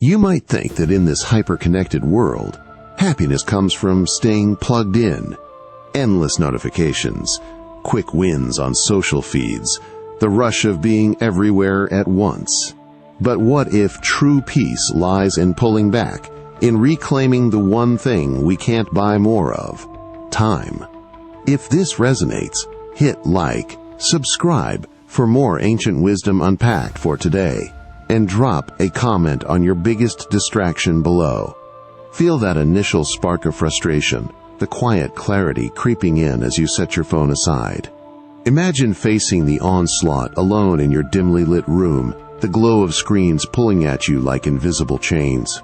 You might think that in this hyper-connected world, happiness comes from staying plugged in. Endless notifications, quick wins on social feeds, the rush of being everywhere at once. But what if true peace lies in pulling back, in reclaiming the one thing we can't buy more of? Time. If this resonates, hit like, subscribe for more ancient wisdom unpacked for today, and drop a comment on your biggest distraction below. Feel that initial spark of frustration, the quiet clarity creeping in as you set your phone aside. Imagine facing the onslaught alone in your dimly lit room, the glow of screens pulling at you like invisible chains.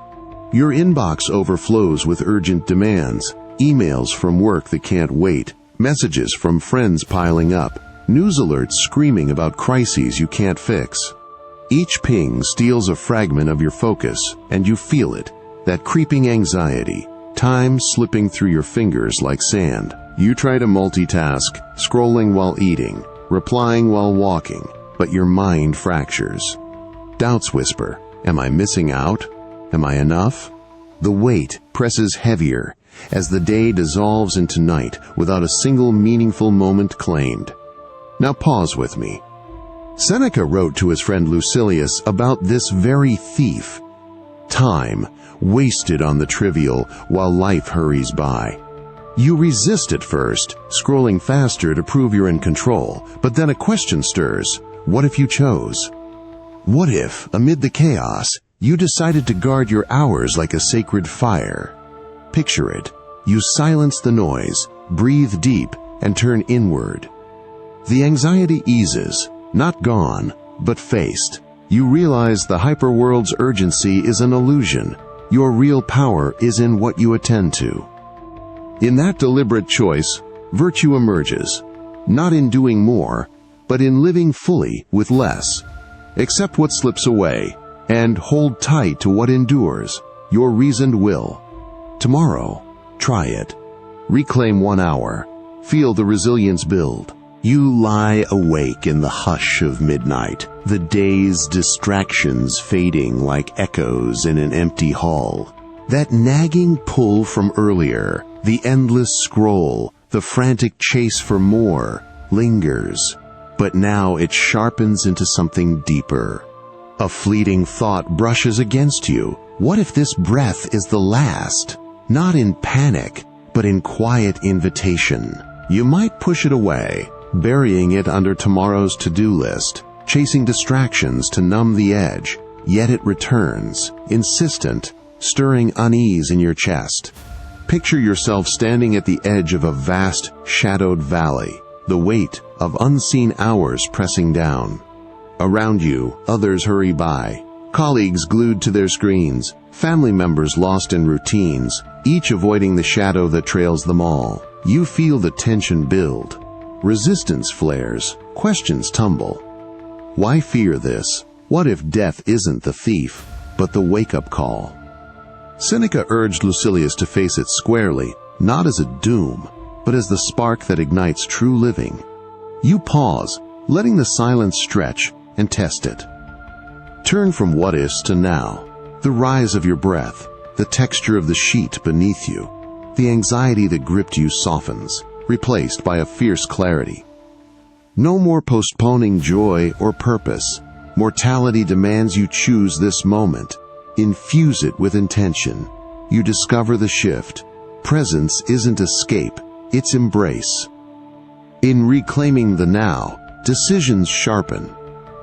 Your inbox overflows with urgent demands, emails from work that can't wait, messages from friends piling up, news alerts screaming about crises you can't fix. Each ping steals a fragment of your focus, and you feel it, that creeping anxiety, time slipping through your fingers like sand. You try to multitask, scrolling while eating, replying while walking, but your mind fractures. Doubts whisper, am I missing out? Am I enough? The weight presses heavier as the day dissolves into night without a single meaningful moment claimed. Now pause with me. Seneca wrote to his friend Lucilius about this very thief. Time, wasted on the trivial while life hurries by. You resist at first, scrolling faster to prove you're in control, but then a question stirs. What if you chose? What if, amid the chaos, you decided to guard your hours like a sacred fire? Picture it. You silence the noise, breathe deep, and turn inward. The anxiety eases, not gone, but faced. You realize the hyperworld's urgency is an illusion. Your real power is in what you attend to. In that deliberate choice, virtue emerges, not in doing more, but in living fully with less. Accept what slips away, and hold tight to what endures, your reasoned will. Tomorrow, try it. Reclaim 1 hour. Feel the resilience build. You lie awake in the hush of midnight, the day's distractions fading like echoes in an empty hall. That nagging pull from earlier, the endless scroll, the frantic chase for more, lingers. But now it sharpens into something deeper. A fleeting thought brushes against you. What if this breath is the last? Not in panic, but in quiet invitation. You might push it away, burying it under tomorrow's to-do list, chasing distractions to numb the edge, yet it returns, insistent, stirring unease in your chest. Picture yourself standing at the edge of a vast, shadowed valley, the weight of unseen hours pressing down. Around you, others hurry by, colleagues glued to their screens, family members lost in routines, each avoiding the shadow that trails them all. You feel the tension build. Resistance flares, questions tumble. Why fear this? What if death isn't the thief, but the wake-up call? Seneca urged Lucilius to face it squarely, not as a doom, but as the spark that ignites true living. You pause, letting the silence stretch, and test it. Turn from what-ifs to now, the rise of your breath, the texture of the sheet beneath you. The anxiety that gripped you softens, replaced by a fierce clarity. No more postponing joy or purpose. Mortality demands you choose this moment. Infuse it with intention. You discover the shift. Presence isn't escape, it's embrace. In reclaiming the now, decisions sharpen.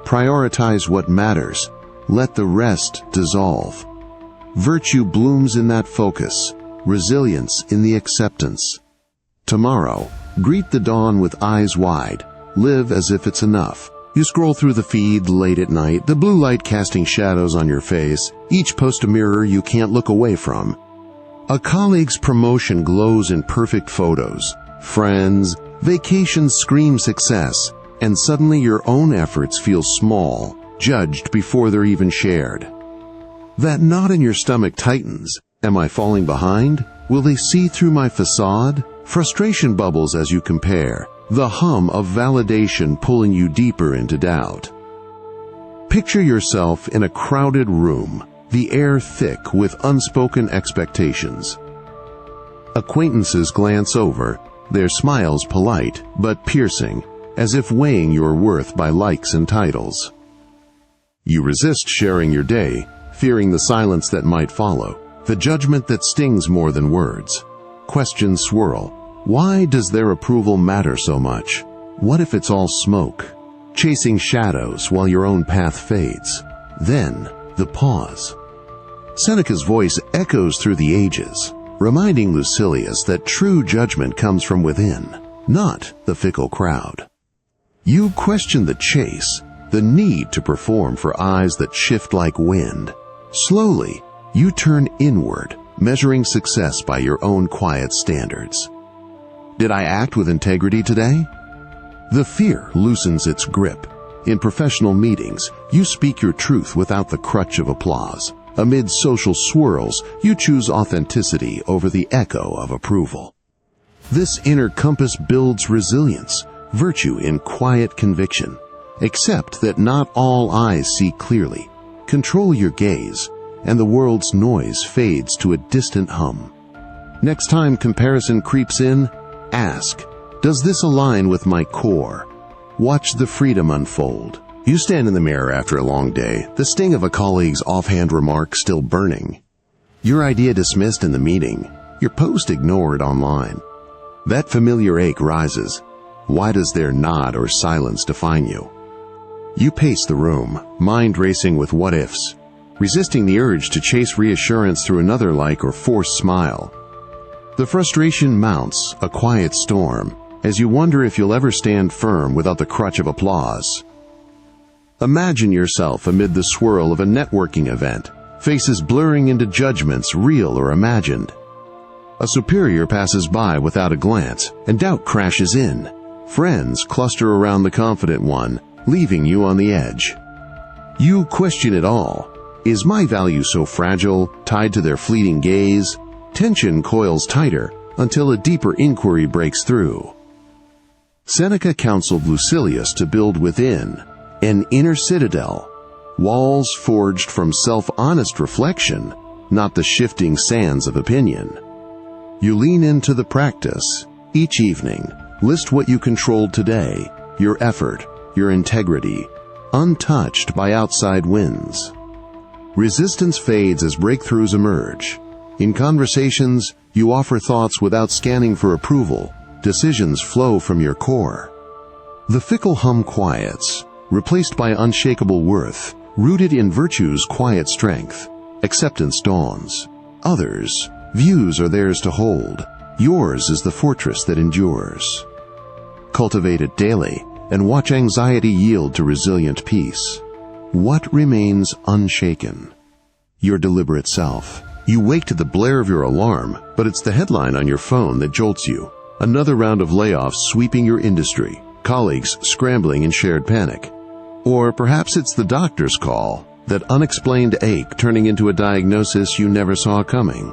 Prioritize what matters. Let the rest dissolve. Virtue blooms in that focus. Resilience in the acceptance. Tomorrow, greet the dawn with eyes wide. Live as if it's enough. You scroll through the feed late at night, the blue light casting shadows on your face, each post a mirror you can't look away from. A colleague's promotion glows in perfect photos. Friends, vacations scream success, and suddenly your own efforts feel small, judged before they're even shared. That knot in your stomach tightens. Am I falling behind? Will they see through my facade? Frustration bubbles as you compare, the hum of validation pulling you deeper into doubt. Picture yourself in a crowded room, the air thick with unspoken expectations. Acquaintances glance over, their smiles polite but piercing, as if weighing your worth by likes and titles. You resist sharing your day, fearing the silence that might follow, the judgment that stings more than words. Questions swirl. Why does their approval matter so much? What if it's all smoke? Chasing shadows while your own path fades. Then, the pause. Seneca's voice echoes through the ages, reminding Lucilius that true judgment comes from within, not the fickle crowd. You question the chase, the need to perform for eyes that shift like wind. Slowly, you turn inward, measuring success by your own quiet standards. Did I act with integrity today? The fear loosens its grip. In professional meetings, you speak your truth without the crutch of applause. Amid social swirls, you choose authenticity over the echo of approval. This inner compass builds resilience, virtue in quiet conviction. Accept that not all eyes see clearly. Control your gaze, and the world's noise fades to a distant hum. Next time comparison creeps in, ask, does this align with my core? Watch the freedom unfold. You stand in the mirror after a long day, the sting of a colleague's offhand remark still burning. Your idea dismissed in the meeting, your post ignored online. That familiar ache rises. Why does their nod or silence define you? You pace the room, mind racing with what-ifs, resisting the urge to chase reassurance through another like or forced smile. The frustration mounts, a quiet storm, as you wonder if you'll ever stand firm without the crutch of applause. Imagine yourself amid the swirl of a networking event, faces blurring into judgments real or imagined. A superior passes by without a glance, and doubt crashes in. Friends cluster around the confident one, leaving you on the edge. You question it all. Is my value so fragile, tied to their fleeting gaze? Tension coils tighter until a deeper inquiry breaks through. Seneca counseled Lucilius to build within an inner citadel, walls forged from self-honest reflection, not the shifting sands of opinion. You lean into the practice. Each evening, list what you controlled today, your effort, your integrity, untouched by outside winds. Resistance fades as breakthroughs emerge. In conversations, you offer thoughts without scanning for approval. Decisions flow from your core. The fickle hum quiets, replaced by unshakable worth, rooted in virtue's quiet strength. Acceptance dawns. Others' views are theirs to hold. Yours is the fortress that endures. Cultivate it daily, and watch anxiety yield to resilient peace. What remains unshaken? Your deliberate self. You wake to the blare of your alarm, but it's the headline on your phone that jolts you. Another round of layoffs sweeping your industry, colleagues scrambling in shared panic. Or perhaps it's the doctor's call, that unexplained ache turning into a diagnosis you never saw coming.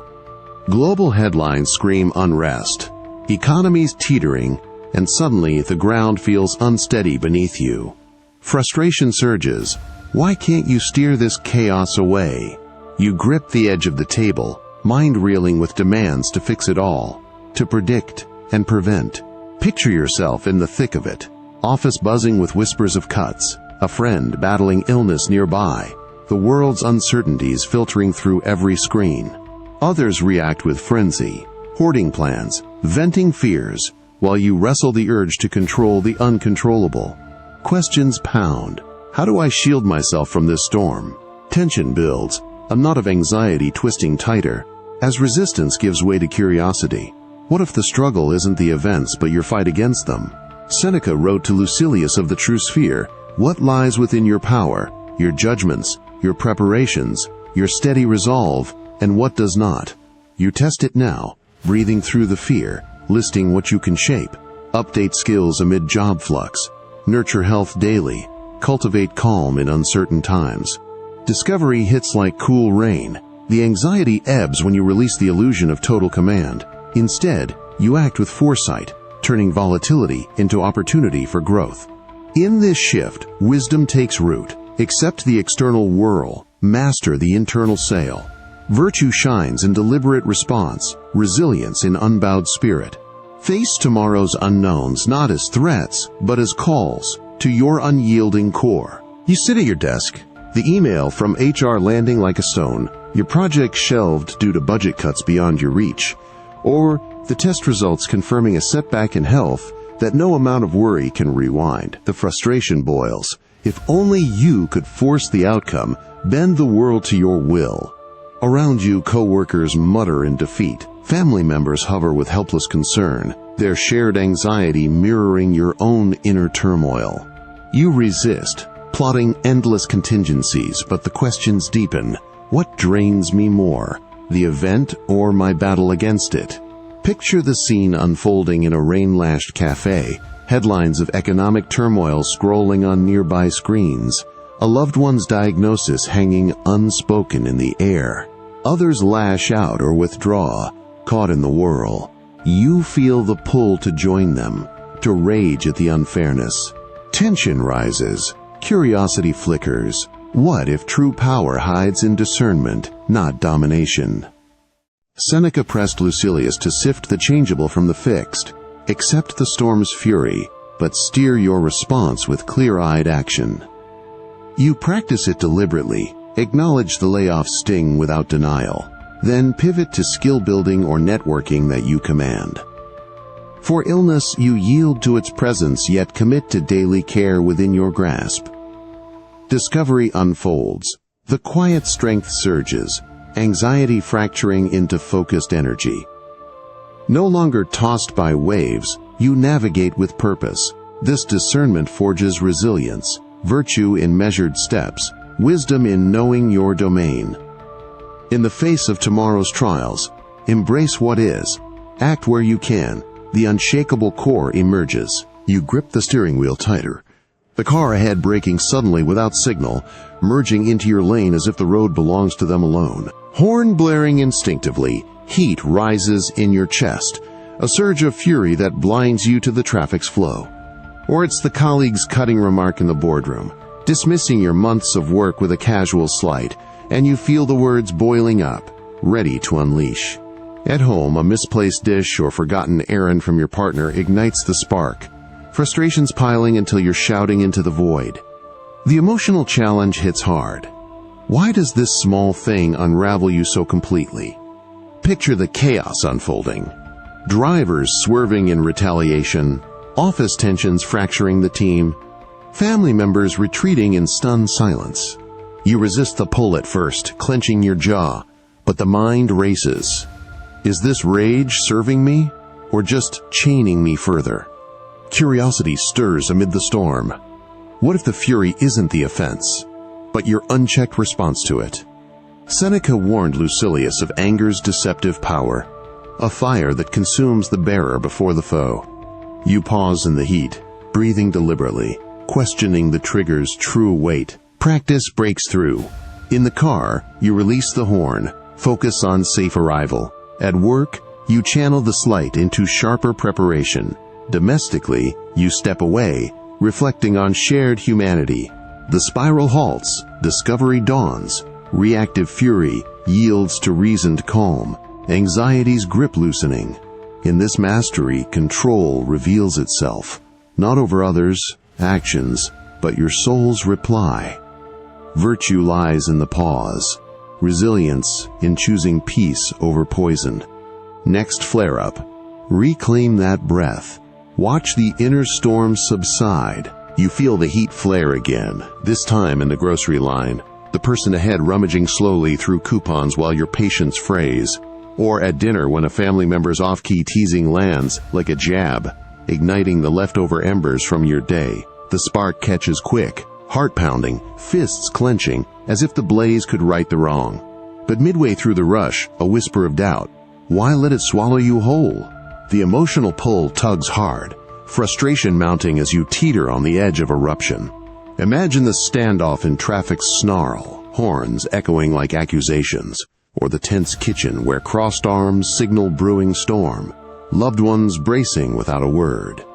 Global headlines scream unrest, economies teetering, and suddenly the ground feels unsteady beneath you. Frustration surges. Why can't you steer this chaos away? You grip the edge of the table, mind reeling with demands to fix it all, to predict and prevent. Picture yourself in the thick of it. Office buzzing with whispers of cuts, a friend battling illness nearby, the world's uncertainties filtering through every screen. Others react with frenzy, hoarding plans, venting fears, while you wrestle the urge to control the uncontrollable. Questions pound. How do I shield myself from this storm? Tension builds, a knot of anxiety twisting tighter, as resistance gives way to curiosity. What if the struggle isn't the events but your fight against them? Seneca wrote to Lucilius of the true sphere, what lies within your power, your judgments, your preparations, your steady resolve, and what does not? You test it now, breathing through the fear, listing what you can shape, update skills amid job flux, nurture health daily, cultivate calm in uncertain times. Discovery hits like cool rain. The anxiety ebbs when you release the illusion of total command. Instead, you act with foresight, turning volatility into opportunity for growth. In this shift, wisdom takes root. Accept the external whirl, master the internal sail. Virtue shines in deliberate response, resilience in unbowed spirit. Face tomorrow's unknowns not as threats, but as calls to your unyielding core. You sit at your desk, the email from HR landing like a stone, your project shelved due to budget cuts beyond your reach, or the test results confirming a setback in health that no amount of worry can rewind. The frustration boils. If only you could force the outcome, bend the world to your will. Around you, coworkers mutter in defeat. Family members hover with helpless concern, their shared anxiety mirroring your own inner turmoil. You resist, plotting endless contingencies, but the questions deepen. What drains me more, the event or my battle against it? Picture the scene unfolding in a rain-lashed cafe, headlines of economic turmoil scrolling on nearby screens, a loved one's diagnosis hanging unspoken in the air. Others lash out or withdraw, caught in the whirl. You feel the pull to join them, to rage at the unfairness. Tension rises, curiosity flickers. What if true power hides in discernment, not domination? Seneca pressed Lucilius to sift the changeable from the fixed. Accept the storm's fury, but steer your response with clear-eyed action. You practice it deliberately, acknowledge the layoff sting without denial, then pivot to skill building or networking that you command. For illness, you yield to its presence yet commit to daily care within your grasp. Discovery unfolds. The quiet strength surges, anxiety fracturing into focused energy. No longer tossed by waves, you navigate with purpose. This discernment forges resilience, virtue in measured steps, wisdom in knowing your domain. In the face of tomorrow's trials, embrace what is, act where you can. The unshakable core emerges. You grip the steering wheel tighter, the car ahead braking suddenly without signal, merging into your lane as if the road belongs to them alone. Horn blaring instinctively, heat rises in your chest, a surge of fury that blinds you to the traffic's flow. Or it's the colleague's cutting remark in the boardroom, dismissing your months of work with a casual slight, and you feel the words boiling up, ready to unleash. At home, a misplaced dish or forgotten errand from your partner ignites the spark, frustrations piling until you're shouting into the void. The emotional challenge hits hard. Why does this small thing unravel you so completely? Picture the chaos unfolding. Drivers swerving in retaliation, office tensions fracturing the team, family members retreating in stunned silence. You resist the pull at first, clenching your jaw, but the mind races. Is this rage serving me, or just chaining me further? Curiosity stirs amid the storm. What if the fury isn't the offense, but your unchecked response to it? Seneca warned Lucilius of anger's deceptive power, a fire that consumes the bearer before the foe. You pause in the heat, breathing deliberately, questioning the trigger's true weight. Practice breaks through. In the car, you release the horn, focus on safe arrival. At work, you channel the slight into sharper preparation. Domestically, you step away, reflecting on shared humanity. The spiral halts, discovery dawns, reactive fury yields to reasoned calm, anxiety's grip loosening. In this mastery, control reveals itself, not over others' actions, but your soul's reply. Virtue lies in the pause, resilience in choosing peace over poison. Next flare-up, reclaim that breath. Watch the inner storm subside. You feel the heat flare again, this time in the grocery line, the person ahead rummaging slowly through coupons while your patience frays. Or at dinner when a family member's off-key teasing lands like a jab, igniting the leftover embers from your day. The spark catches quick, heart pounding, fists clenching, as if the blaze could right the wrong. But midway through the rush, a whisper of doubt. Why let it swallow you whole? The emotional pull tugs hard, frustration mounting as you teeter on the edge of eruption. Imagine the standoff in traffic's snarl, horns echoing like accusations, or the tense kitchen where crossed arms signal brewing storm, loved ones bracing without a word.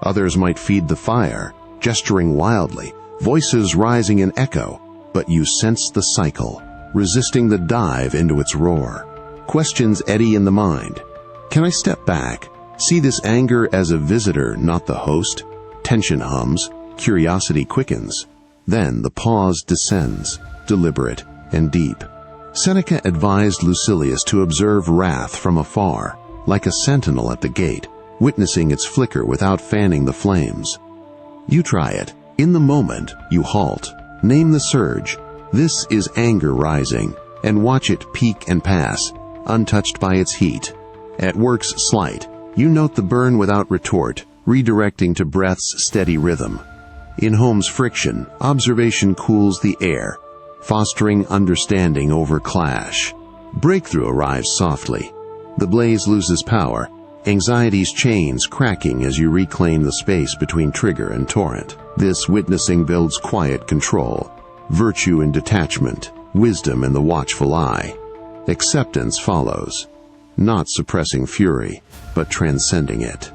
Others might feed the fire, gesturing wildly, voices rising in echo. but you sense the cycle, resisting the dive into its roar. Questions eddy in the mind. Can I step back? See this anger as a visitor, not the host? Tension hums, curiosity quickens. Then the pause descends, deliberate and deep. Seneca advised Lucilius to observe wrath from afar, like a sentinel at the gate, witnessing its flicker without fanning the flames. You try it. In the moment, you halt. Name the surge. This is anger rising, and watch it peak and pass, untouched by its heat. At work's slight, you note the burn without retort, redirecting to breath's steady rhythm. In home's friction, observation cools the air, fostering understanding over clash. Breakthrough arrives softly. The blaze loses power, anxiety's chains cracking as you reclaim the space between trigger and torrent. This witnessing builds quiet control, virtue in detachment, wisdom in the watchful eye. Acceptance follows, not suppressing fury, but transcending it.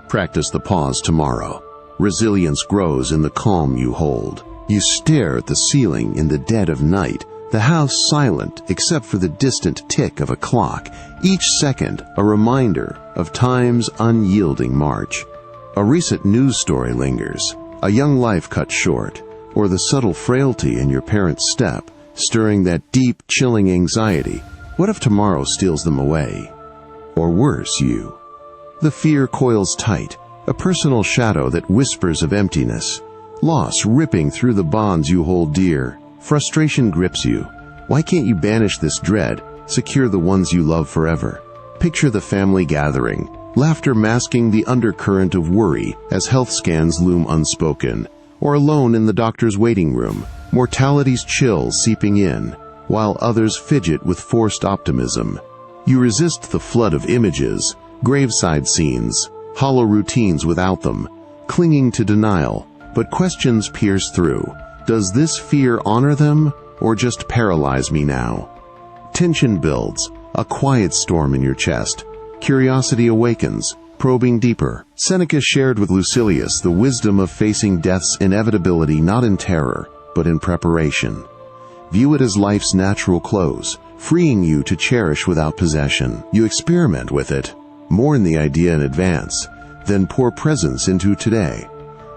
Practice the pause tomorrow. Resilience grows in the calm you hold. You stare at the ceiling in the dead of night, the house silent except for the distant tick of a clock, each second a reminder of time's unyielding march. A recent news story lingers, a young life cut short, or the subtle frailty in your parents' step, stirring that deep, chilling anxiety. What if tomorrow steals them away? Or worse, you. The fear coils tight, a personal shadow that whispers of emptiness. Loss ripping through the bonds you hold dear. Frustration grips you. Why can't you banish this dread, secure the ones you love forever? Picture the family gathering, laughter masking the undercurrent of worry as health scans loom unspoken. Or alone in the doctor's waiting room, mortality's chill seeping in, while others fidget with forced optimism. You resist the flood of images, graveside scenes, hollow routines without them, clinging to denial, but questions pierce through. Does this fear honor them, or just paralyze me now? Tension builds, a quiet storm in your chest. Curiosity awakens, probing deeper. Seneca shared with Lucilius the wisdom of facing death's inevitability not in terror, but in preparation. View it as life's natural close, freeing you to cherish without possession. You experiment with it, mourn the idea in advance, then pour presence into today.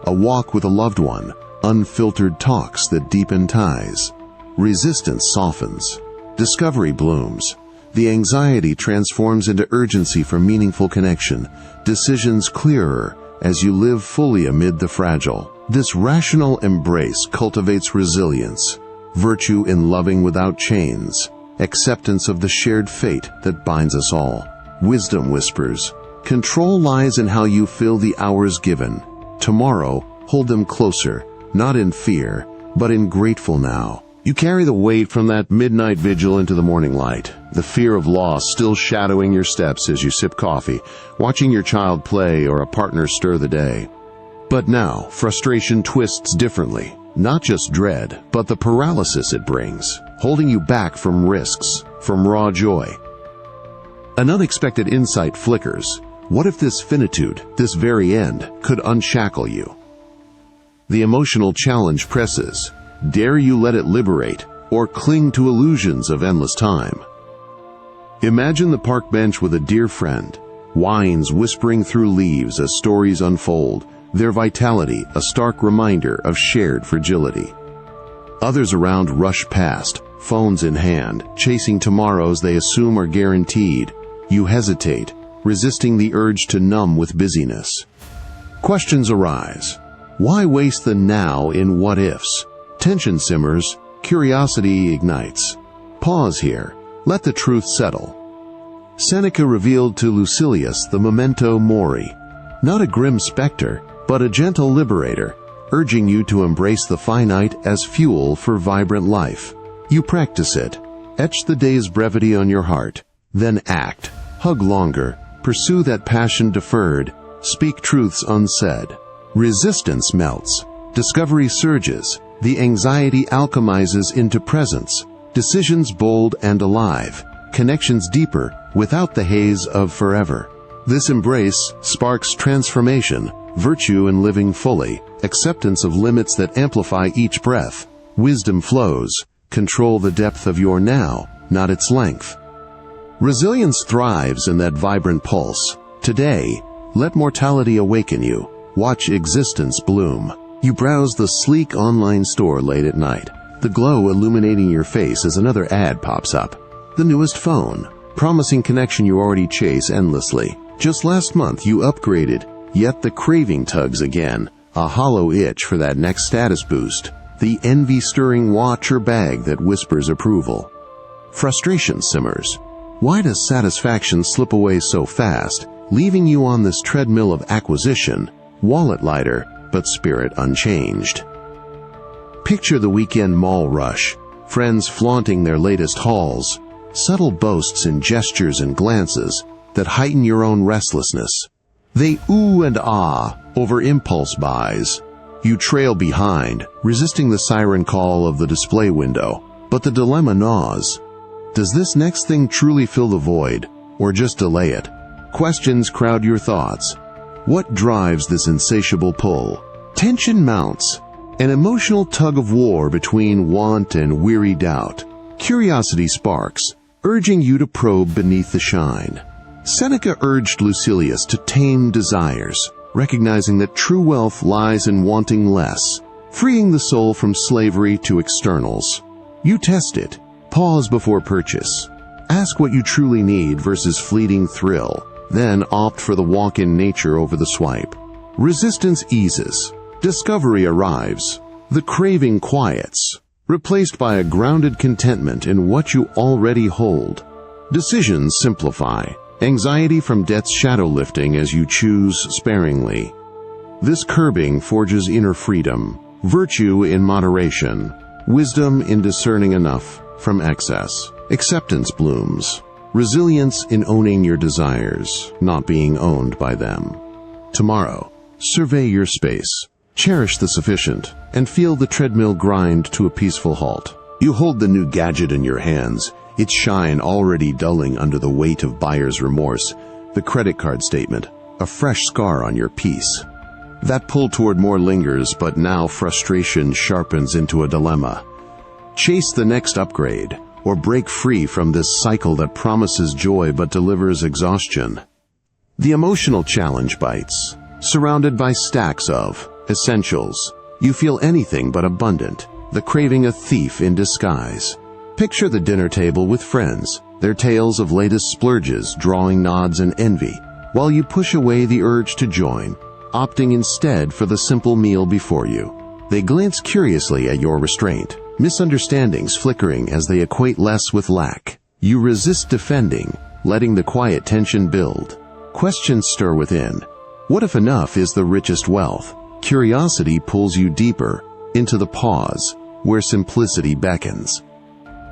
A walk with a loved one, unfiltered talks that deepen ties. Resistance softens. Discovery blooms. The anxiety transforms into urgency for meaningful connection. Decisions clearer as you live fully amid the fragile. This rational embrace cultivates resilience, virtue in loving without chains, acceptance of the shared fate that binds us all. Wisdom whispers, control lies in how you fill the hours given. Tomorrow, hold them closer, not in fear, but in grateful now. You carry the weight from that midnight vigil into the morning light, the fear of loss still shadowing your steps as you sip coffee, watching your child play or a partner stir the day. But now, frustration twists differently. Not just dread, but the paralysis it brings, holding you back from risks, from raw joy. An unexpected insight flickers. What if this finitude, this very end, could unshackle you? The emotional challenge presses. Dare you let it liberate, or cling to illusions of endless time? Imagine the park bench with a dear friend, wines whispering through leaves as stories unfold, their vitality a stark reminder of shared fragility. Others around rush past, phones in hand, chasing tomorrows they assume are guaranteed. You hesitate, resisting the urge to numb with busyness. Questions arise. Why waste the now in what-ifs? Tension simmers, curiosity ignites. Pause here, let the truth settle. Seneca revealed to Lucilius the memento mori, not a grim specter, but a gentle liberator, urging you to embrace the finite as fuel for vibrant life. You practice it, etch the day's brevity on your heart, then act, hug longer, pursue that passion deferred, speak truths unsaid. Resistance melts, discovery surges, the anxiety alchemizes into presence, decisions bold and alive, connections deeper without the haze of forever. This embrace sparks transformation, virtue in living fully, acceptance of limits that amplify each breath, Wisdom flows. Control the depth of your now, not its length. Resilience thrives in that vibrant pulse. Today, let mortality awaken you. Watch existence bloom. You browse the sleek online store late at night, the glow illuminating your face as another ad pops up. The newest phone, promising connection you already chase endlessly. Just last month you upgraded, yet the craving tugs again, a hollow itch for that next status boost, the envy-stirring watch or bag that whispers approval. Frustration simmers. Why does satisfaction slip away so fast, leaving you on this treadmill of acquisition, wallet lighter, but spirit unchanged? Picture the weekend mall rush, friends flaunting their latest hauls, subtle boasts in gestures and glances that heighten your own restlessness. They ooh and ah over impulse buys. You trail behind, resisting the siren call of the display window, but the dilemma gnaws. Does this next thing truly fill the void, or just delay it? Questions crowd your thoughts. What drives this insatiable pull? Tension mounts, an emotional tug-of-war between want and weary doubt. Curiosity sparks, urging you to probe beneath the shine. Seneca urged Lucilius to tame desires, recognizing that true wealth lies in wanting less, freeing the soul from slavery to externals. You test it. Pause before purchase. Ask what you truly need versus fleeting thrill, then opt for the walk in nature over the swipe. Resistance eases. Discovery arrives. The craving quiets, replaced by a grounded contentment in what you already hold. Decisions simplify. Anxiety from death's shadow lifting as you choose sparingly. This curbing forges inner freedom, virtue in moderation, wisdom in discerning enough from excess. Acceptance blooms, resilience in owning your desires, not being owned by them. Tomorrow, survey your space, cherish the sufficient, and feel the treadmill grind to a peaceful halt. You hold the new gadget in your hands, its shine already dulling under the weight of buyer's remorse, the credit card statement, a fresh scar on your peace. That pull toward more lingers, but now frustration sharpens into a dilemma. Chase the next upgrade, or break free from this cycle that promises joy but delivers exhaustion. The emotional challenge bites. Surrounded by stacks of essentials, you feel anything but abundant, the craving a thief in disguise. Picture the dinner table with friends, their tales of latest splurges drawing nods and envy, while you push away the urge to join, opting instead for the simple meal before you. They glance curiously at your restraint, misunderstandings flickering as they equate less with lack. You resist defending, letting the quiet tension build. Questions stir within. What if enough is the richest wealth? Curiosity pulls you deeper, into the pause, where simplicity beckons.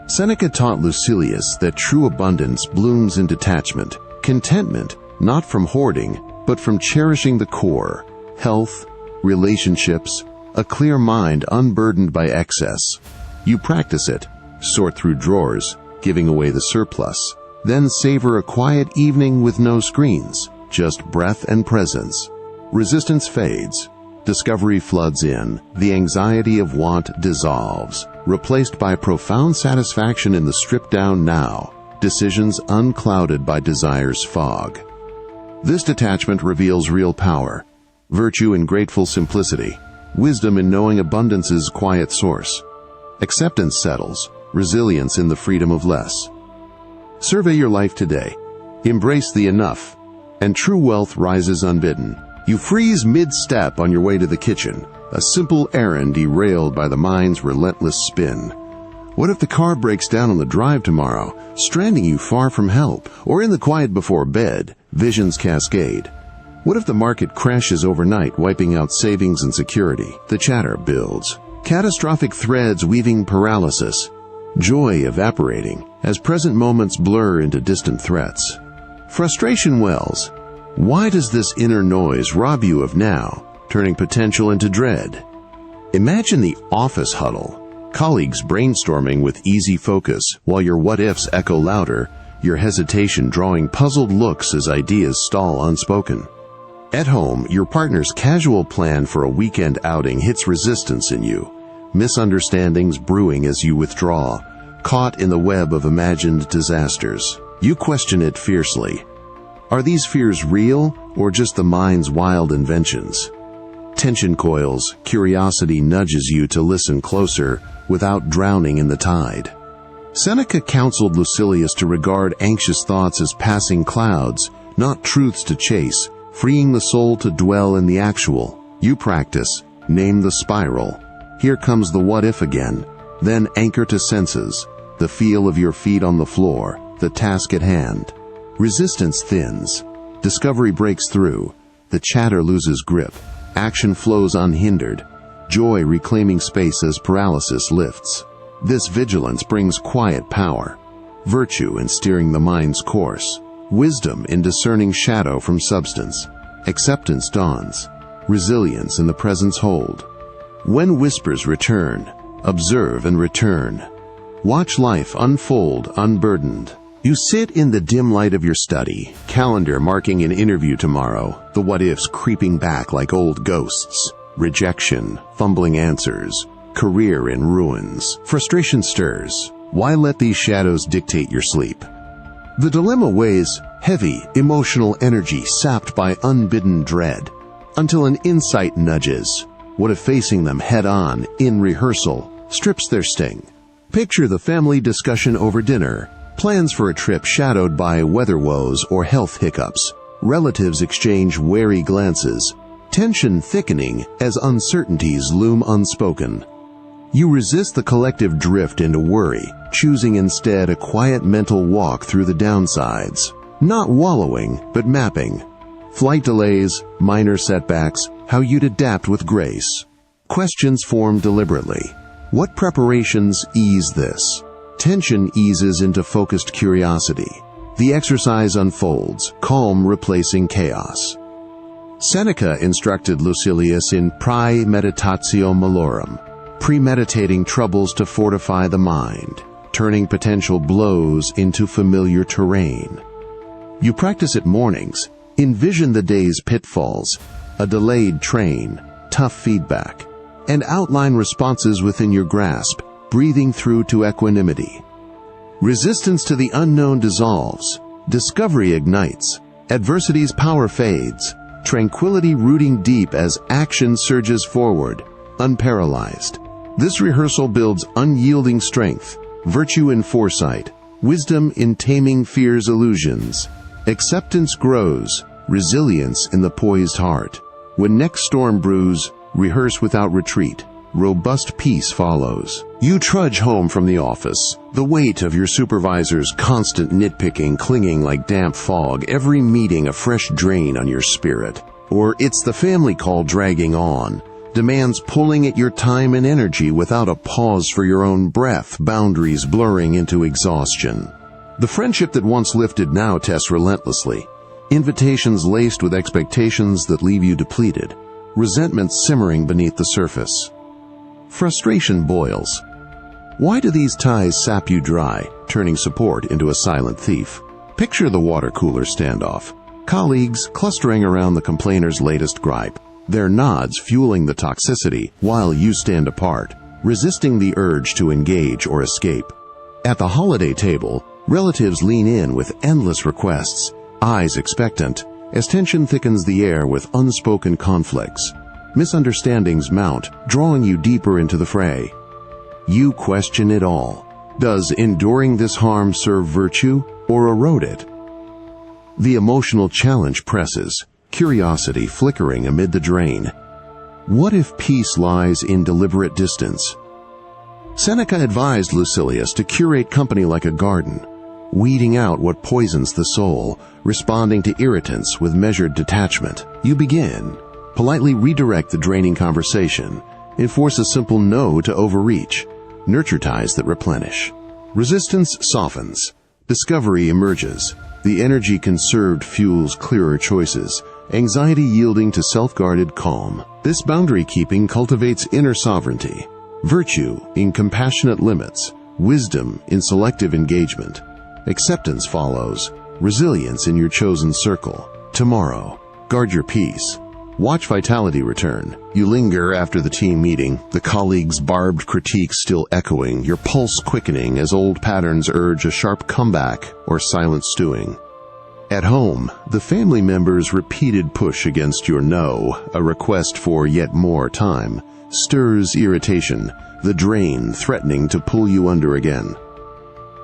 Seneca taught Lucilius that true abundance blooms in detachment, contentment, not from hoarding, but from cherishing the core, health, relationships, a clear mind unburdened by excess. You practice it, sort through drawers, giving away the surplus, then savor a quiet evening with no screens, just breath and presence. Resistance fades. Discovery floods in. The anxiety of want dissolves, replaced by profound satisfaction in the stripped-down now, decisions unclouded by desire's fog. This detachment reveals real power, virtue in grateful simplicity, wisdom in knowing abundance's quiet source. Acceptance settles, resilience in the freedom of less. Survey your life today. Embrace the enough, and true wealth rises unbidden. You freeze mid-step on your way to the kitchen, a simple errand derailed by the mind's relentless spin. What if the car breaks down on the drive tomorrow, stranding you far from help? Or in the quiet before bed, visions cascade. What if the market crashes overnight, wiping out savings and security? The chatter builds. Catastrophic threads weaving paralysis. Joy evaporating, as present moments blur into distant threats. Frustration wells. Why does this inner noise rob you of now, turning potential into dread? Imagine the office huddle, colleagues brainstorming with easy focus while your what-ifs echo louder, your hesitation drawing puzzled looks as ideas stall unspoken. At home, your partner's casual plan for a weekend outing hits resistance in you, misunderstandings brewing as you withdraw, caught in the web of imagined disasters. You question it fiercely. Are these fears real or just the mind's wild inventions? Tension coils, curiosity nudges you to listen closer without drowning in the tide. Seneca counseled Lucilius to regard anxious thoughts as passing clouds, not truths to chase, freeing the soul to dwell in the actual. You practice, name the spiral. Here comes the what if again. Then anchor to senses, the feel of your feet on the floor, the task at hand. Resistance thins. Discovery breaks through. The chatter loses grip. Action flows unhindered. Joy reclaiming space as paralysis lifts. This vigilance brings quiet power. Virtue in steering the mind's course. Wisdom in discerning shadow from substance. Acceptance dawns. Resilience in the presence hold. When whispers return, observe and return. Watch life unfold unburdened. You sit in the dim light of your study, calendar marking an interview tomorrow, the what-ifs creeping back like old ghosts. Rejection, fumbling answers, career in ruins. Frustration stirs. Why let these shadows dictate your sleep? The dilemma weighs heavy, emotional energy sapped by unbidden dread, until an insight nudges. What if facing them head-on, in rehearsal, strips their sting? Picture the family discussion over dinner, plans for a trip shadowed by weather woes or health hiccups. Relatives exchange wary glances, tension thickening as uncertainties loom unspoken. You resist the collective drift into worry, choosing instead a quiet mental walk through the downsides. Not wallowing, but mapping. Flight delays, minor setbacks, how you'd adapt with grace. Questions form deliberately. What preparations ease this? Tension eases into focused curiosity. The exercise unfolds, calm replacing chaos. Seneca instructed Lucilius in premeditatio malorum, premeditating troubles to fortify the mind, turning potential blows into familiar terrain. You practice it mornings, envision the day's pitfalls, a delayed train, tough feedback, and outline responses within your grasp, breathing through to equanimity. Resistance to the unknown dissolves, discovery ignites, adversity's power fades, tranquility rooting deep as action surges forward, unparalyzed. This rehearsal builds unyielding strength, virtue in foresight, wisdom in taming fear's illusions. Acceptance grows, resilience in the poised heart. When next storm brews, rehearse without retreat. Robust peace follows. You trudge home from the office, the weight of your supervisor's constant nitpicking clinging like damp fog, every meeting a fresh drain on your spirit. Or it's the family call dragging on, demands pulling at your time and energy without a pause for your own breath, boundaries blurring into exhaustion. The friendship that once lifted now tests relentlessly. Invitations laced with expectations that leave you depleted. Resentment simmering beneath the surface. Frustration boils. Why do these ties sap you dry, turning support into a silent thief? Picture the water cooler standoff. Colleagues clustering around the complainer's latest gripe. Their nods fueling the toxicity while you stand apart, resisting the urge to engage or escape. At the holiday table, relatives lean in with endless requests, eyes expectant, as tension thickens the air with unspoken conflicts. Misunderstandings mount, drawing you deeper into the fray. You question it all. Does enduring this harm serve virtue or erode it? The emotional challenge presses, curiosity flickering amid the drain. What if peace lies in deliberate distance? Seneca advised Lucilius to curate company like a garden, weeding out what poisons the soul, responding to irritants with measured detachment. You begin. Politely redirect the draining conversation. Enforce a simple no to overreach. Nurture ties that replenish. Resistance softens. Discovery emerges. The energy conserved fuels clearer choices. Anxiety yielding to self-guarded calm. This boundary keeping cultivates inner sovereignty. Virtue in compassionate limits. Wisdom in selective engagement. Acceptance follows. Resilience in your chosen circle. Tomorrow, guard your peace. Watch vitality return. You linger after the team meeting, the colleagues' barbed critiques still echoing, your pulse quickening as old patterns urge a sharp comeback or silent stewing. At home, the family member's repeated push against your no, a request for yet more time, stirs irritation, the drain threatening to pull you under again.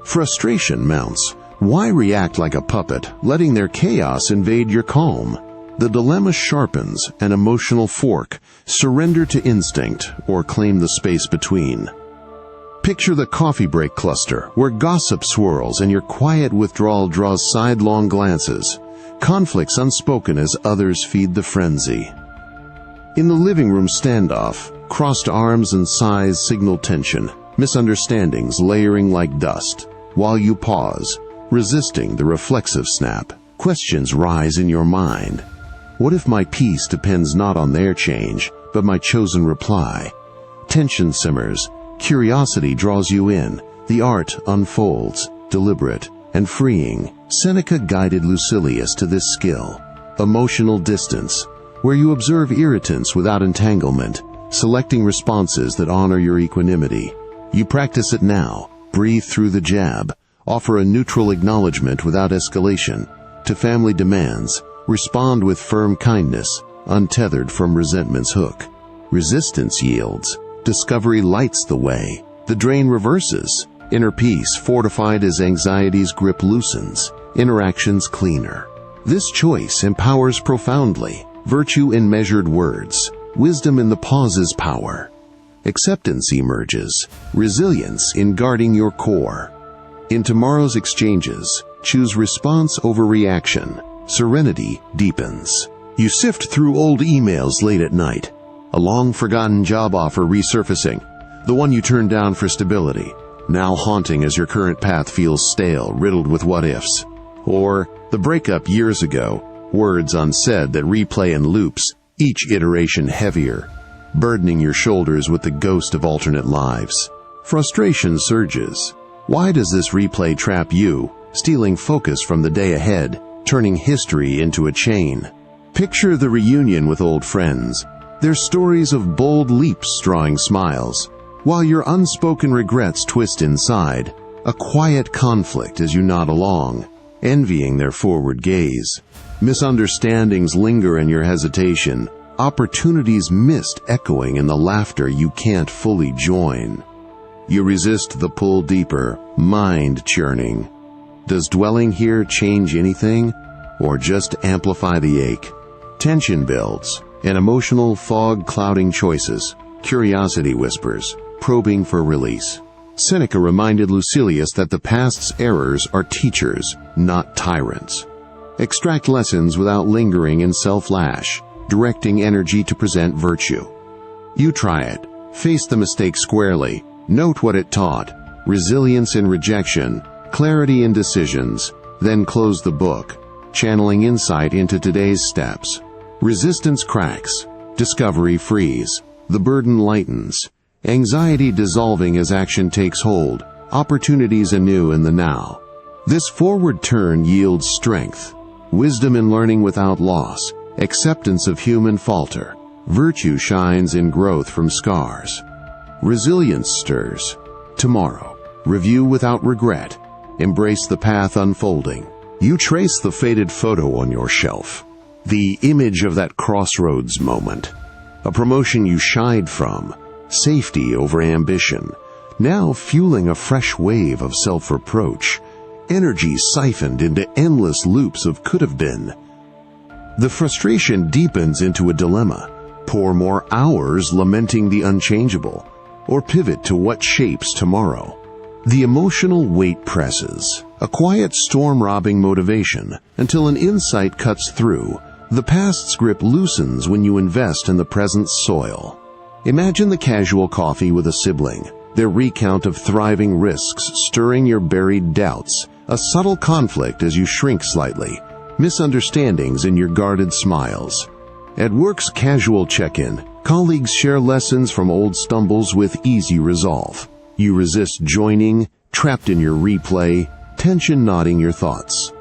Frustration mounts. Why react like a puppet, letting their chaos invade your calm? The dilemma sharpens, an emotional fork. Surrender to instinct or claim the space between. Picture the coffee break cluster, where gossip swirls and your quiet withdrawal draws sidelong glances. Conflicts unspoken as others feed the frenzy. In the living room standoff, crossed arms and sighs signal tension, misunderstandings layering like dust. While you pause, resisting the reflexive snap, questions rise in your mind. What if my peace depends not on their change, but my chosen reply? Tension simmers, curiosity draws you in, the art unfolds, deliberate and freeing. Seneca guided Lucilius to this skill, emotional distance, where you observe irritants without entanglement, selecting responses that honor your equanimity. You practice it now. Breathe through the jab. Offer a neutral acknowledgement without escalation. To family demands, respond with firm kindness, untethered from resentment's hook. Resistance yields. Discovery lights the way. The drain reverses. Inner peace fortified as anxiety's grip loosens. Interactions cleaner. This choice empowers profoundly. Virtue in measured words. Wisdom in the pause's power. Acceptance emerges, resilience in guarding your core. In tomorrow's exchanges, choose response over reaction. Serenity deepens. You sift through old emails late at night. A long-forgotten job offer resurfacing, the one you turned down for stability, now haunting as your current path feels stale, riddled with what-ifs. Or the breakup years ago, words unsaid that replay in loops, each iteration heavier, burdening your shoulders with the ghost of alternate lives. Frustration surges. Why does this replay trap you, stealing focus from the day ahead, turning history into a chain? Picture the reunion with old friends, their stories of bold leaps drawing smiles, while your unspoken regrets twist inside, a quiet conflict as you nod along, envying their forward gaze. Misunderstandings linger in your hesitation, opportunities missed echoing in the laughter you can't fully join. You resist the pull deeper, mind churning. Does dwelling here change anything, or just amplify the ache? Tension builds, an emotional fog clouding choices. Curiosity whispers, probing for release. Seneca reminded Lucilius that the past's errors are teachers, not tyrants. Extract lessons without lingering in self-lash, directing energy to present virtue. You try it. Face the mistake squarely. Note what it taught. Resilience in rejection, clarity in decisions. Then close the book, channeling insight into today's steps. Resistance cracks. Discovery frees. The burden lightens. Anxiety dissolving as action takes hold. Opportunities anew in the now. This forward turn yields strength. Wisdom in learning without loss. Acceptance of human falter. Virtue shines in growth from scars. Resilience stirs. Tomorrow. Review without regret. Embrace the path unfolding. You trace the faded photo on your shelf. The image of that crossroads moment. A promotion you shied from. Safety over ambition. Now fueling a fresh wave of self-reproach. Energy siphoned into endless loops of could-have been. The frustration deepens into a dilemma. Pour more hours lamenting the unchangeable, or pivot to what shapes tomorrow. The emotional weight presses, a quiet storm-robbing motivation, until an insight cuts through. The past's grip loosens when you invest in the present's soil. Imagine the casual coffee with a sibling, their recount of thriving risks stirring your buried doubts, a subtle conflict as you shrink slightly, misunderstandings in your guarded smiles. At work's casual check-in, colleagues share lessons from old stumbles with easy resolve. You resist joining, trapped in your replay, tension knotting your thoughts.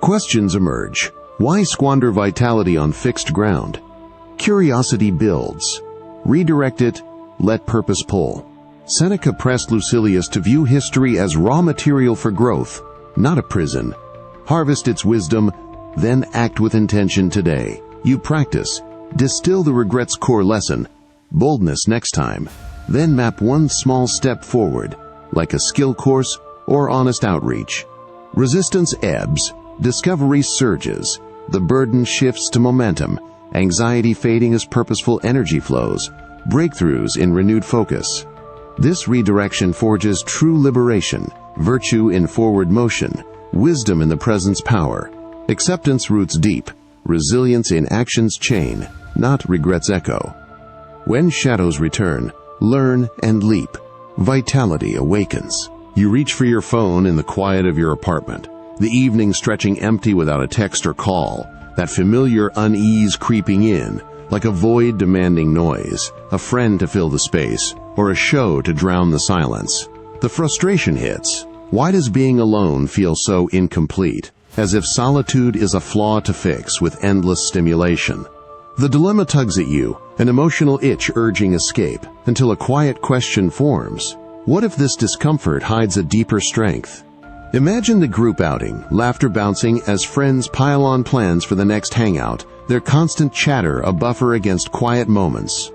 Questions emerge. Why squander vitality on fixed ground? Curiosity builds. Redirect it, let purpose pull. Seneca pressed Lucilius to view history as raw material for growth, not a prison. Harvest its wisdom, then act with intention today. You practice. Distill the regret's core lesson. Boldness next time. Then map one small step forward, like a skill course or honest outreach. Resistance ebbs. Discovery surges. The burden shifts to momentum. Anxiety fading as purposeful energy flows. Breakthroughs in renewed focus. This redirection forges true liberation, virtue in forward motion, wisdom in the present's power. Acceptance roots deep, resilience in action's chain, not regret's echo. When shadows return, learn and leap. Vitality awakens. You reach for your phone in the quiet of your apartment, the evening stretching empty without a text or call, that familiar unease creeping in, like a void demanding noise, a friend to fill the space, or a show to drown the silence. The frustration hits. Why does being alone feel so incomplete? As if solitude is a flaw to fix with endless stimulation. The dilemma tugs at you, an emotional itch urging escape, until a quiet question forms. What if this discomfort hides a deeper strength? Imagine the group outing, laughter bouncing as friends pile on plans for the next hangout, their constant chatter a buffer against quiet moments.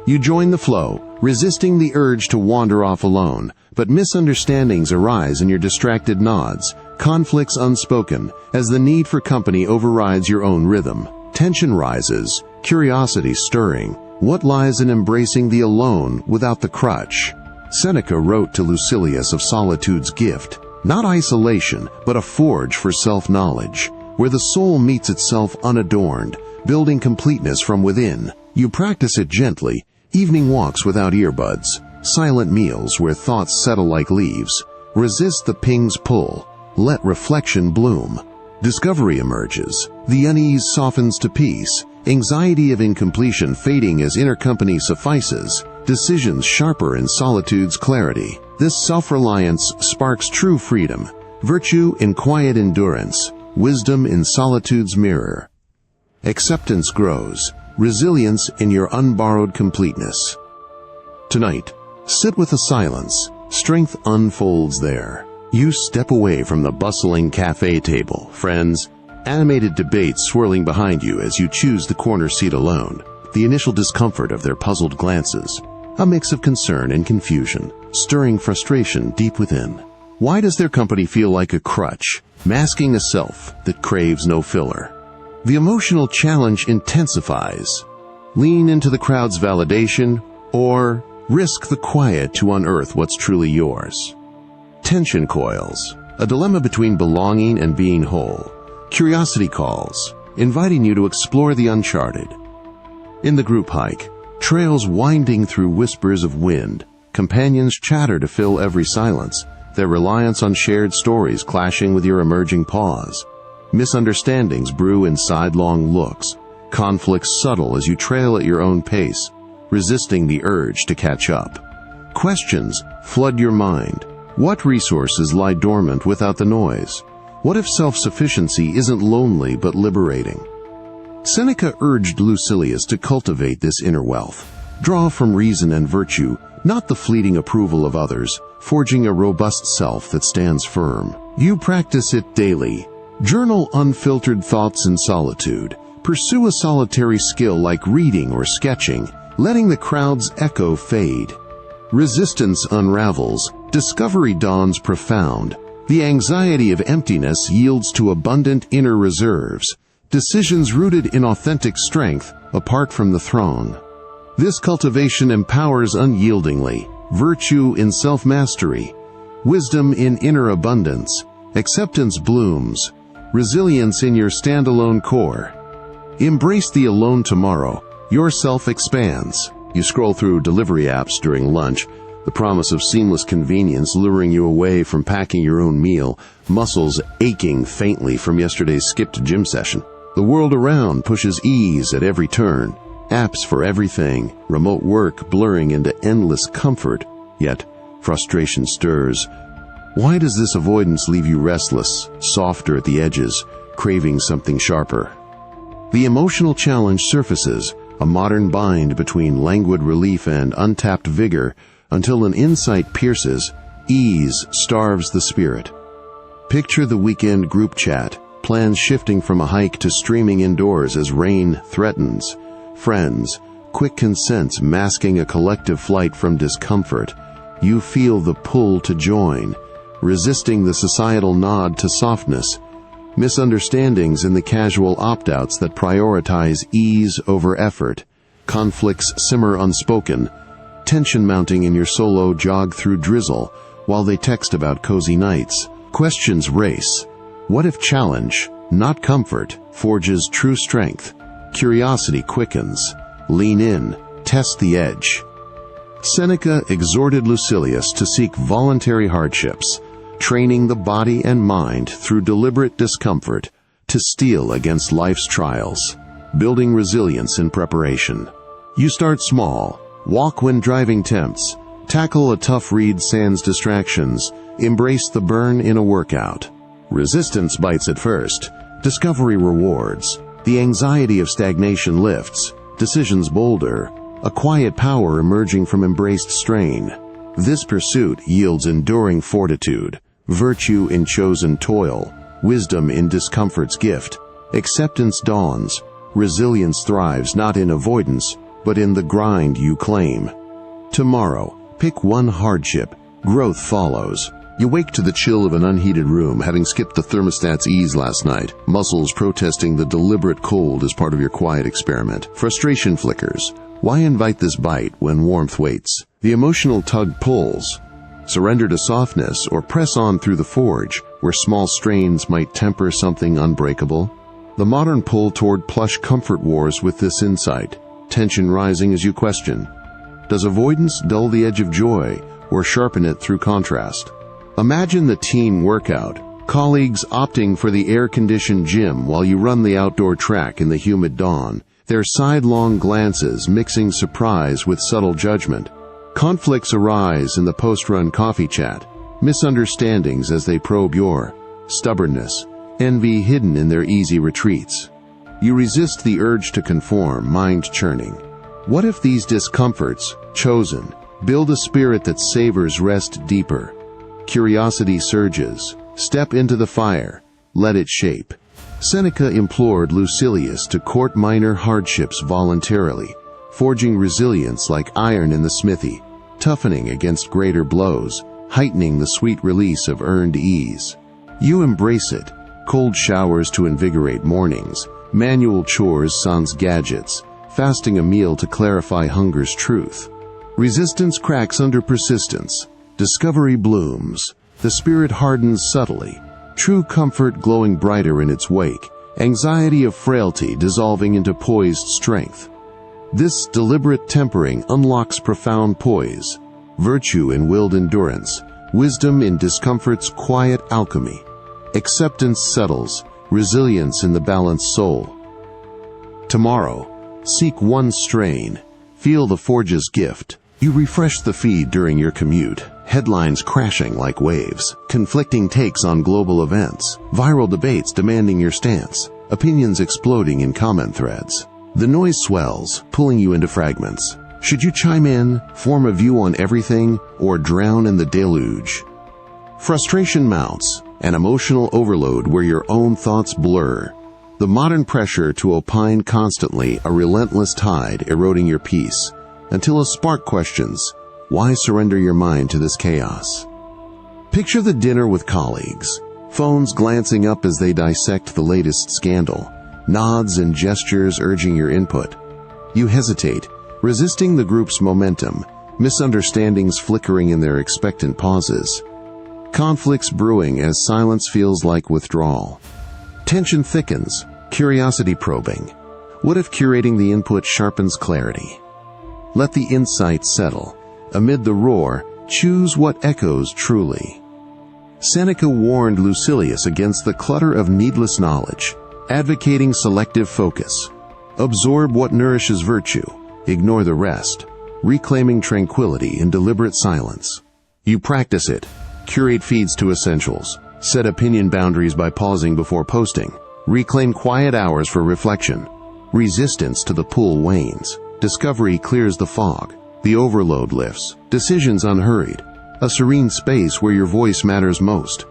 You join the flow, resisting the urge to wander off alone, but misunderstandings arise in your distracted nods, conflicts unspoken, as the need for company overrides your own rhythm. Tension rises, curiosity stirring. What lies in embracing the alone without the crutch? Seneca wrote to Lucilius of solitude's gift, not isolation, but a forge for self-knowledge, where the soul meets itself unadorned, building completeness from within. You practice it gently, evening walks without earbuds, silent meals where thoughts settle like leaves. Resist the ping's pull, let reflection bloom. Discovery emerges, the unease softens to peace, anxiety of incompletion fading as inner company suffices, decisions sharper in solitude's clarity. This self-reliance sparks true freedom, virtue in quiet endurance, wisdom in solitude's mirror. Acceptance grows, resilience in your unborrowed completeness. Tonight, sit with the silence. Strength unfolds there. You step away from the bustling cafe table, friends, animated debates swirling behind you as you choose the corner seat alone, the initial discomfort of their puzzled glances, a mix of concern and confusion, stirring frustration deep within. Why does their company feel like a crutch, masking a self that craves no filler? The emotional challenge intensifies. Lean into the crowd's validation, or risk the quiet to unearth what's truly yours. Tension coils, a dilemma between belonging and being whole. Curiosity calls, inviting you to explore the uncharted. In the group hike, trails winding through whispers of wind, companions chatter to fill every silence, their reliance on shared stories clashing with your emerging pause. Misunderstandings brew in sidelong looks, conflicts subtle as you trail at your own pace, resisting the urge to catch up. Questions flood your mind. What resources lie dormant without the noise? What if self-sufficiency isn't lonely but liberating? Seneca urged Lucilius to cultivate this inner wealth. Draw from reason and virtue, not the fleeting approval of others, forging a robust self that stands firm. You practice it daily. Journal unfiltered thoughts in solitude. Pursue a solitary skill like reading or sketching, letting the crowd's echo fade. Resistance unravels. Discovery dawns profound. The anxiety of emptiness yields to abundant inner reserves. Decisions rooted in authentic strength, apart from the throng. This cultivation empowers unyieldingly, virtue in self-mastery, wisdom in inner abundance, acceptance blooms, resilience in your standalone core. Embrace the alone tomorrow. Your self expands. You scroll through delivery apps during lunch, the promise of seamless convenience luring you away from packing your own meal, muscles aching faintly from yesterday's skipped gym session. The world around pushes ease at every turn, apps for everything, remote work blurring into endless comfort, yet frustration stirs. Why does this avoidance leave you restless, softer at the edges, craving something sharper? The emotional challenge surfaces, a modern bind between languid relief and untapped vigor, until an insight pierces, ease starves the spirit. Picture the weekend group chat, plans shifting from a hike to streaming indoors as rain threatens. Friends, quick consents masking a collective flight from discomfort. You feel the pull to join, resisting the societal nod to softness. Misunderstandings in the casual opt-outs that prioritize ease over effort. Conflicts simmer unspoken. Tension mounting in your solo jog through drizzle, while they text about cozy nights. Questions race. What if challenge, not comfort, forges true strength? Curiosity quickens. Lean in, test the edge. Seneca exhorted Lucilius to seek voluntary hardships, training the body and mind through deliberate discomfort to steel against life's trials, building resilience in preparation. You start small, walk when driving tempts, tackle a tough read sans distractions, embrace the burn in a workout. Resistance bites at first, discovery rewards, the anxiety of stagnation lifts, decisions bolder, a quiet power emerging from embraced strain. This pursuit yields enduring fortitude, virtue in chosen toil, wisdom in discomfort's gift. Acceptance dawns, resilience thrives not in avoidance, but in the grind you claim. Tomorrow, pick one hardship, growth follows. You wake to the chill of an unheated room, having skipped the thermostat's ease last night, muscles protesting the deliberate cold as part of your quiet experiment. Frustration flickers. Why invite this bite when warmth waits? The emotional tug pulls. Surrender to softness or press on through the forge, where small strains might temper something unbreakable. The modern pull toward plush comfort wars with this insight, tension rising as you question. Does avoidance dull the edge of joy or sharpen it through contrast? Imagine the team workout, colleagues opting for the air-conditioned gym while you run the outdoor track in the humid dawn, their sidelong glances mixing surprise with subtle judgment. Conflicts arise in the post-run coffee chat, misunderstandings as they probe your stubbornness, envy hidden in their easy retreats. You resist the urge to conform, mind churning. What if these discomforts, chosen, build a spirit that savors rest deeper? Curiosity surges. Step into the fire. Let it shape. Seneca implored Lucilius to court minor hardships voluntarily, forging resilience like iron in the smithy, toughening against greater blows, heightening the sweet release of earned ease. You embrace it. Cold showers to invigorate mornings, manual chores sans gadgets, fasting a meal to clarify hunger's truth. Resistance cracks under persistence. Discovery blooms. The spirit hardens subtly. True comfort glowing brighter in its wake. Anxiety of frailty dissolving into poised strength. This deliberate tempering unlocks profound poise. Virtue in willed endurance. Wisdom in discomfort's quiet alchemy. Acceptance settles. Resilience in the balanced soul. Tomorrow, seek one strain. Feel the forge's gift. You refresh the feed during your commute. Headlines crashing like waves, conflicting takes on global events, viral debates demanding your stance, opinions exploding in comment threads. The noise swells, pulling you into fragments. Should you chime in, form a view on everything, or drown in the deluge? Frustration mounts, an emotional overload where your own thoughts blur. The modern pressure to opine constantly, a relentless tide eroding your peace, until a spark questions, why surrender your mind to this chaos? Picture the dinner with colleagues, phones glancing up as they dissect the latest scandal, nods and gestures urging your input. You hesitate, resisting the group's momentum, misunderstandings flickering in their expectant pauses. Conflicts brewing as silence feels like withdrawal. Tension thickens, curiosity probing. What if curating the input sharpens clarity? Let the insight settle. Amid the roar, choose what echoes truly. Seneca warned Lucilius against the clutter of needless knowledge, advocating selective focus. Absorb what nourishes virtue, ignore the rest, reclaiming tranquility in deliberate silence. You practice it. Curate feeds to essentials. Set opinion boundaries by pausing before posting. Reclaim quiet hours for reflection. Resistance to the pull wanes. Discovery clears the fog. The overload lifts. Decisions unhurried. A serene space where your voice matters most.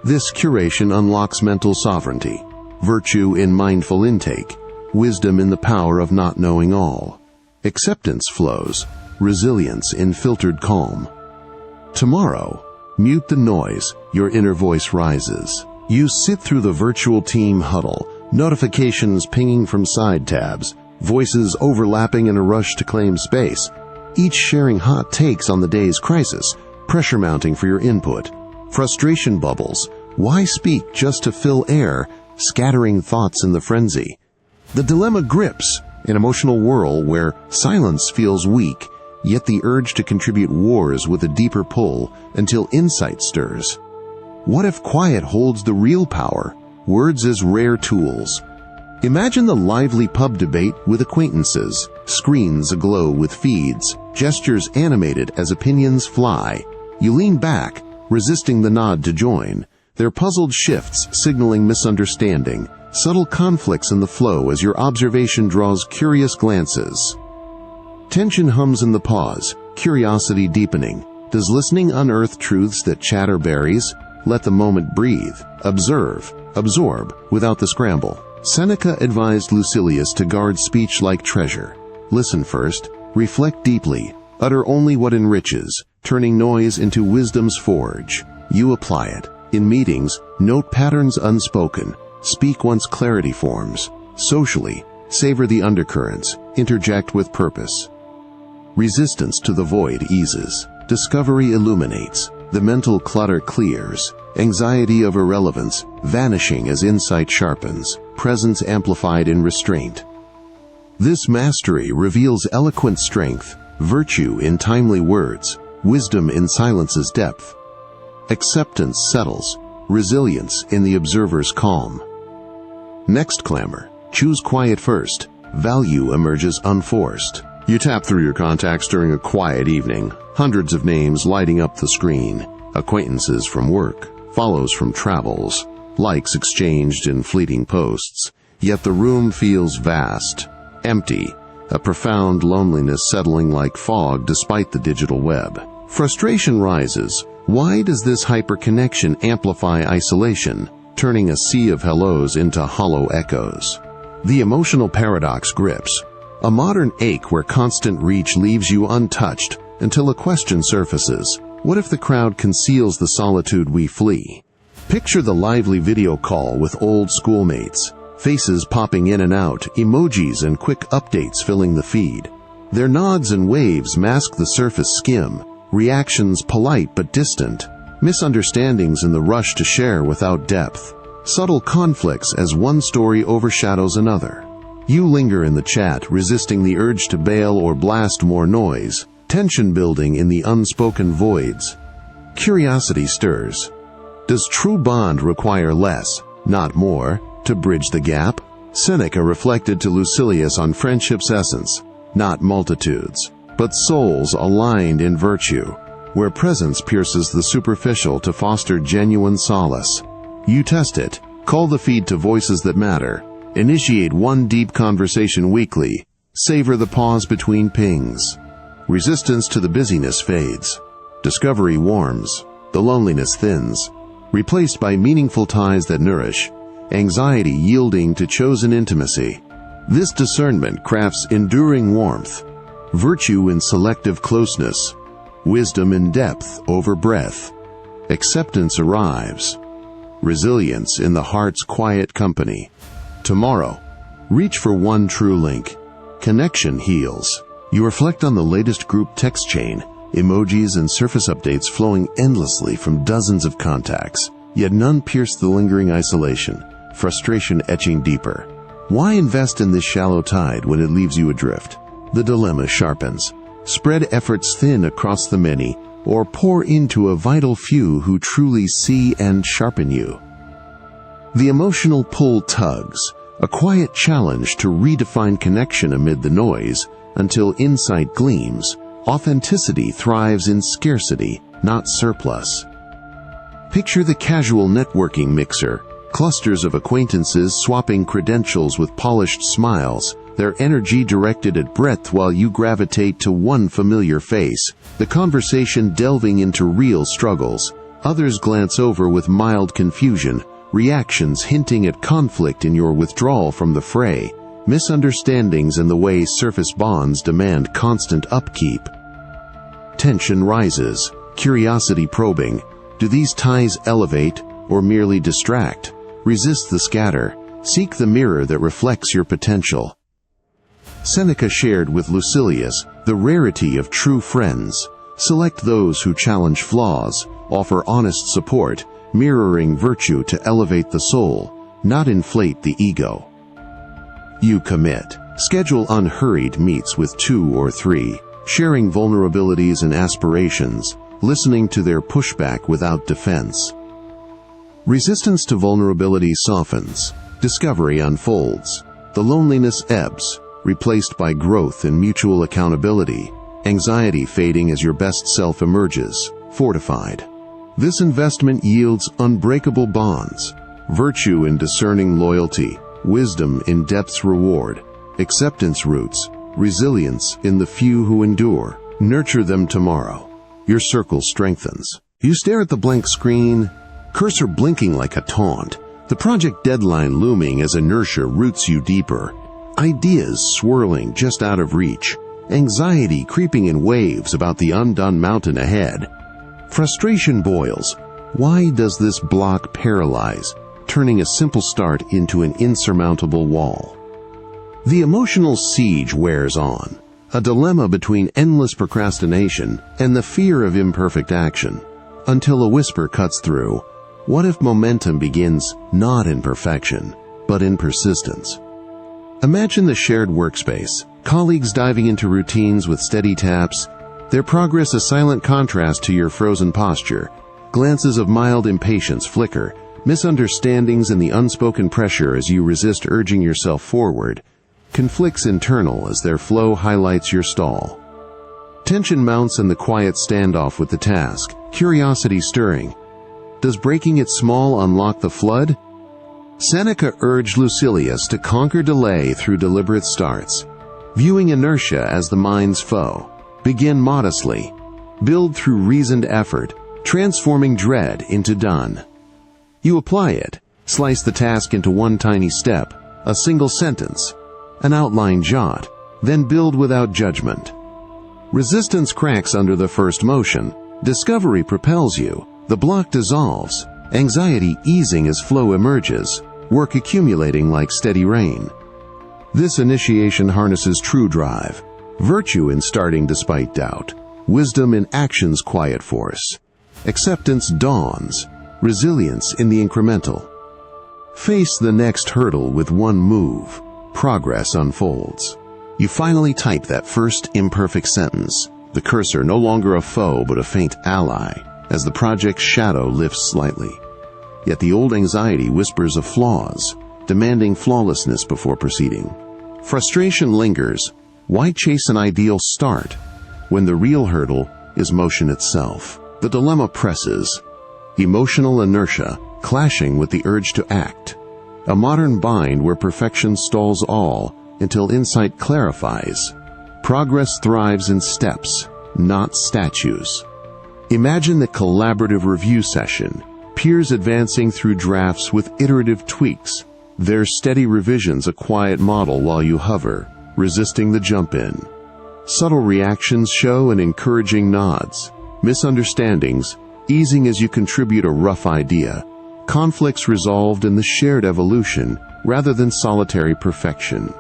This curation unlocks mental sovereignty. Virtue in mindful intake. Wisdom in the power of not knowing all. Acceptance flows. Resilience in filtered calm. Tomorrow, mute the noise. Your inner voice rises. You sit through the virtual team huddle. Notifications pinging from side tabs. Voices overlapping in a rush to claim space. Each sharing hot takes on the day's crisis. Pressure mounting for your input. Frustration bubbles. Why speak just to fill air? Scattering thoughts in the frenzy. The dilemma grips. An emotional whirl where silence feels weak, yet the urge to contribute wars with a deeper pull until insight stirs. What if quiet holds the real power? Words as rare tools. Imagine the lively pub debate with acquaintances, screens aglow with feeds, gestures animated as opinions fly. You lean back, resisting the nod to join, their puzzled shifts signaling misunderstanding, subtle conflicts in the flow as your observation draws curious glances. Tension hums in the pause, curiosity deepening. Does listening unearth truths that chatter buries? Let the moment breathe, observe, absorb, without the scramble. Seneca advised Lucilius to guard speech like treasure. Listen first, reflect deeply, utter only what enriches, turning noise into wisdom's forge. You apply it. In meetings, note patterns unspoken. Speak once clarity forms. Socially, savor the undercurrents. Interject with purpose. Resistance to the void eases. Discovery illuminates. The mental clutter clears. Anxiety of irrelevance vanishing as insight sharpens. Presence amplified in restraint. This mastery reveals eloquent strength, virtue in timely words, wisdom in silence's depth. Acceptance settles, resilience in the observer's calm. Next clamor, choose quiet first. Value emerges unforced. You tap through your contacts during a quiet evening, hundreds of names lighting up the screen. Acquaintances from work, follows from travels, likes exchanged in fleeting posts. Yet the room feels vast, empty, a profound loneliness settling like fog despite the digital web. Frustration rises. Why does this hyperconnection amplify isolation, turning a sea of hellos into hollow echoes? The emotional paradox grips. A modern ache where constant reach leaves you untouched until a question surfaces. What if the crowd conceals the solitude we flee? Picture the lively video call with old schoolmates, faces popping in and out, emojis and quick updates filling the feed. Their nods and waves mask the surface skim, reactions polite but distant, misunderstandings in the rush to share without depth, subtle conflicts as one story overshadows another. You linger in the chat, resisting the urge to bail or blast more noise, tension building in the unspoken voids. Curiosity stirs. Does true bond require less, not more, to bridge the gap? Seneca reflected to Lucilius on friendship's essence, not multitudes, but souls aligned in virtue, where presence pierces the superficial to foster genuine solace. You test it. Call the feed to voices that matter. Initiate one deep conversation weekly. Savor the pause between pings. Resistance to the busyness fades. Discovery warms. The loneliness thins, replaced by meaningful ties that nourish. Anxiety yielding to chosen intimacy. This discernment crafts enduring warmth. Virtue in selective closeness. Wisdom in depth over breadth. Acceptance arrives. Resilience in the heart's quiet company. Tomorrow, reach for one true link. Connection heals. You reflect on the latest group text chain, emojis and surface updates flowing endlessly from dozens of contacts, yet none pierce the lingering isolation, frustration etching deeper. Why invest in this shallow tide when it leaves you adrift? The dilemma sharpens. Spread efforts thin across the many, or pour into a vital few who truly see and sharpen you. The emotional pull tugs, a quiet challenge to redefine connection amid the noise. Until insight gleams, authenticity thrives in scarcity, not surplus. Picture the casual networking mixer, Clusters of acquaintances swapping credentials with polished smiles, their energy directed at breadth while you gravitate to one familiar face, the conversation delving into real struggles. Others glance over with mild confusion, reactions hinting at conflict in your withdrawal from the fray, misunderstandings in the way surface bonds demand constant upkeep. Tension rises, curiosity probing. Do these ties elevate or merely distract? Resist the scatter. Seek the mirror that reflects your potential. Seneca shared with Lucilius the rarity of true friends. Select those who challenge flaws, offer honest support, mirroring virtue to elevate the soul, not inflate the ego. You commit. Schedule unhurried meets with 2 or 3, sharing vulnerabilities and aspirations, listening to their pushback without defense. Resistance to vulnerability softens. Discovery unfolds. The loneliness ebbs, replaced by growth and mutual accountability, anxiety fading as your best self emerges, fortified. This investment yields unbreakable bonds, virtue in discerning loyalty, wisdom in depth's reward, acceptance roots, resilience in the few who endure. Nurture them tomorrow. Your circle strengthens. You stare at the blank screen, cursor blinking like a taunt, the project deadline looming as inertia roots you deeper, ideas swirling just out of reach, anxiety creeping in waves about the undone mountain ahead. Frustration boils. Why does this block paralyze, turning a simple start into an insurmountable wall? The emotional siege wears on, a dilemma between endless procrastination and the fear of imperfect action, until a whisper cuts through. What if momentum begins not in perfection, but in persistence? Imagine the shared workspace, colleagues diving into routines with steady taps, their progress a silent contrast to your frozen posture. Glances of mild impatience flicker, misunderstandings and the unspoken pressure as you resist urging yourself forward, conflicts internal as their flow highlights your stall. Tension mounts in the quiet standoff with the task, curiosity stirring. Does breaking it small unlock the flood? Seneca urged Lucilius to conquer delay through deliberate starts. Viewing inertia as the mind's foe, begin modestly. Build through reasoned effort, transforming dread into done. You apply it, slice the task into one tiny step, a single sentence, an outline jot, then build without judgment. Resistance cracks under the first motion. Discovery propels you. The block dissolves, anxiety easing as flow emerges, work accumulating like steady rain. This initiation harnesses true drive, virtue in starting despite doubt, wisdom in action's quiet force. Acceptance dawns, resilience in the incremental. Face the next hurdle with one move. Progress unfolds. You finally type that first imperfect sentence, the cursor no longer a foe but a faint ally, as the project's shadow lifts slightly. Yet the old anxiety whispers of flaws, demanding flawlessness before proceeding. Frustration lingers. Why chase an ideal start when the real hurdle is motion itself? The dilemma presses. Emotional inertia clashing with the urge to act. A modern bind where perfection stalls all until insight clarifies. Progress thrives in steps, not statues. Imagine the collaborative review session, peers advancing through drafts with iterative tweaks, their steady revisions a quiet model while you hover, resisting the jump-in. Subtle reactions show and encouraging nods, misunderstandings easing as you contribute a rough idea, conflicts resolved in the shared evolution rather than solitary perfection.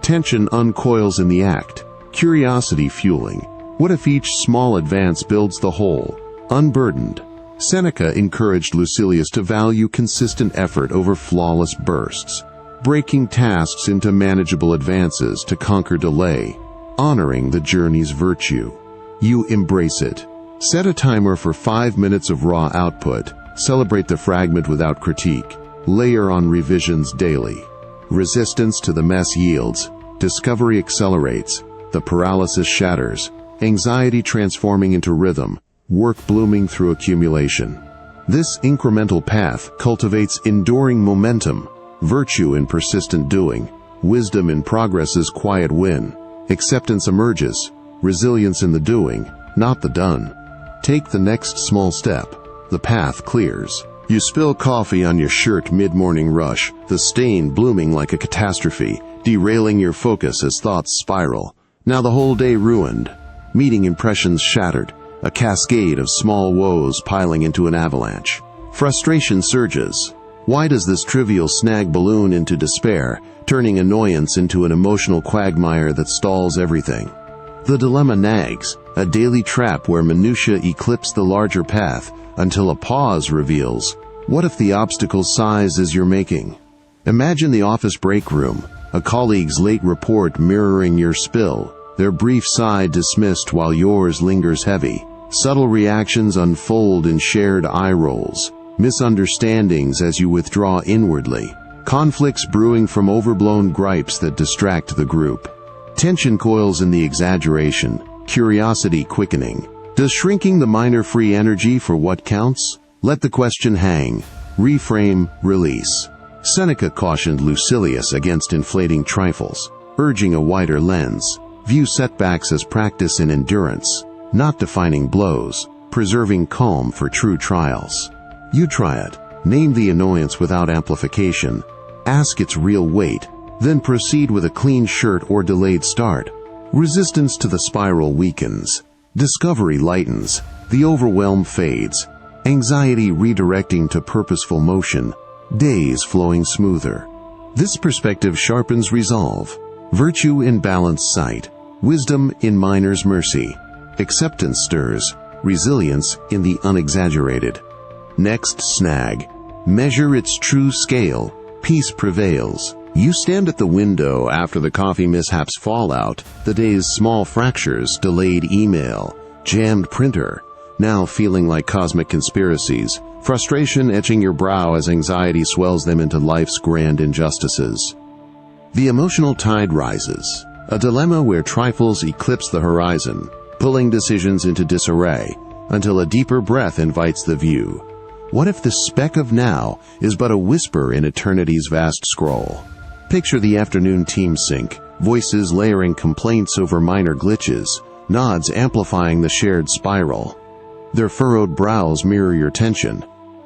Tension uncoils in the act, curiosity fueling. What if each small advance builds the whole, unburdened? Seneca encouraged Lucilius to value consistent effort over flawless bursts, breaking tasks into manageable advances to conquer delay, honoring the journey's virtue. You embrace it. Set a timer for 5 minutes of raw output, celebrate the fragment without critique, layer on revisions daily. Resistance to the mess yields, discovery accelerates, the paralysis shatters, anxiety transforming into rhythm, work blooming through accumulation. This incremental path cultivates enduring momentum, virtue in persistent doing, wisdom in progress's quiet win. Acceptance emerges, resilience in the doing, not the done. Take the next small step. The path clears. You spill coffee on your shirt mid-morning rush, the stain blooming like a catastrophe, derailing your focus as thoughts spiral. Now the whole day ruined. Meeting impressions shattered, a cascade of small woes piling into an avalanche. Frustration surges. Why does this trivial snag balloon into despair, turning annoyance into an emotional quagmire that stalls everything? The dilemma nags, a daily trap where minutiae eclipse the larger path until a pause reveals, what if the obstacle's size is your making? Imagine the office break room, a colleague's late report mirroring your spill, their brief sigh dismissed while yours lingers heavy. Subtle reactions unfold in shared eye rolls, misunderstandings as you withdraw inwardly, conflicts brewing from overblown gripes that distract the group. Tension coils in the exaggeration, curiosity quickening. Does shrinking the minor free energy for what counts? Let the question hang. Reframe, release. Seneca cautioned Lucilius against inflating trifles, urging a wider lens. View setbacks as practice in endurance, not defining blows, preserving calm for true trials. You try it. Name the annoyance without amplification. Ask its real weight. Then proceed with a clean shirt or delayed start. Resistance to the spiral weakens. Discovery lightens. The overwhelm fades. Anxiety redirecting to purposeful motion. Days flowing smoother. This perspective sharpens resolve. Virtue in balanced sight. Wisdom in minor's mercy. Acceptance stirs. Resilience in the unexaggerated. Next snag. Measure its true scale. Peace prevails. You stand at the window after the coffee mishap's fallout, the day's small fractures, delayed email, jammed printer, now feeling like cosmic conspiracies, frustration etching your brow as anxiety swells them into life's grand injustices. The emotional tide rises, a dilemma where trifles eclipse the horizon, pulling decisions into disarray, until a deeper breath invites the view. What if the speck of now is but a whisper in eternity's vast scroll? Picture the afternoon team sync, voices layering complaints over minor glitches, nods amplifying the shared spiral. Their furrowed brows mirror your tension,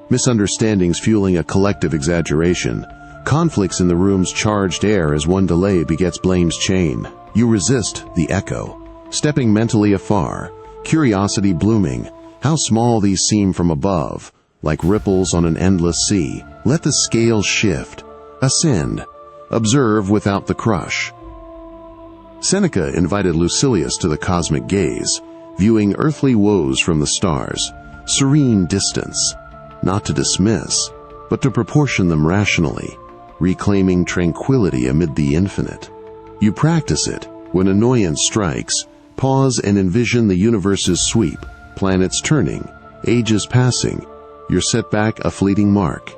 misunderstandings fueling a collective exaggeration, conflicts in the room's charged air as one delay begets blame's chain. You resist the echo, stepping mentally afar, curiosity blooming. How small these seem from above, like ripples on an endless sea. Let the scale shift, ascend. Observe without the crush. Seneca invited Lucilius to the cosmic gaze, viewing earthly woes from the stars, serene distance, not to dismiss, but to proportion them rationally, reclaiming tranquility amid the infinite. You practice it. When annoyance strikes, pause and envision the universe's sweep, planets turning, ages passing, your setback a fleeting mark.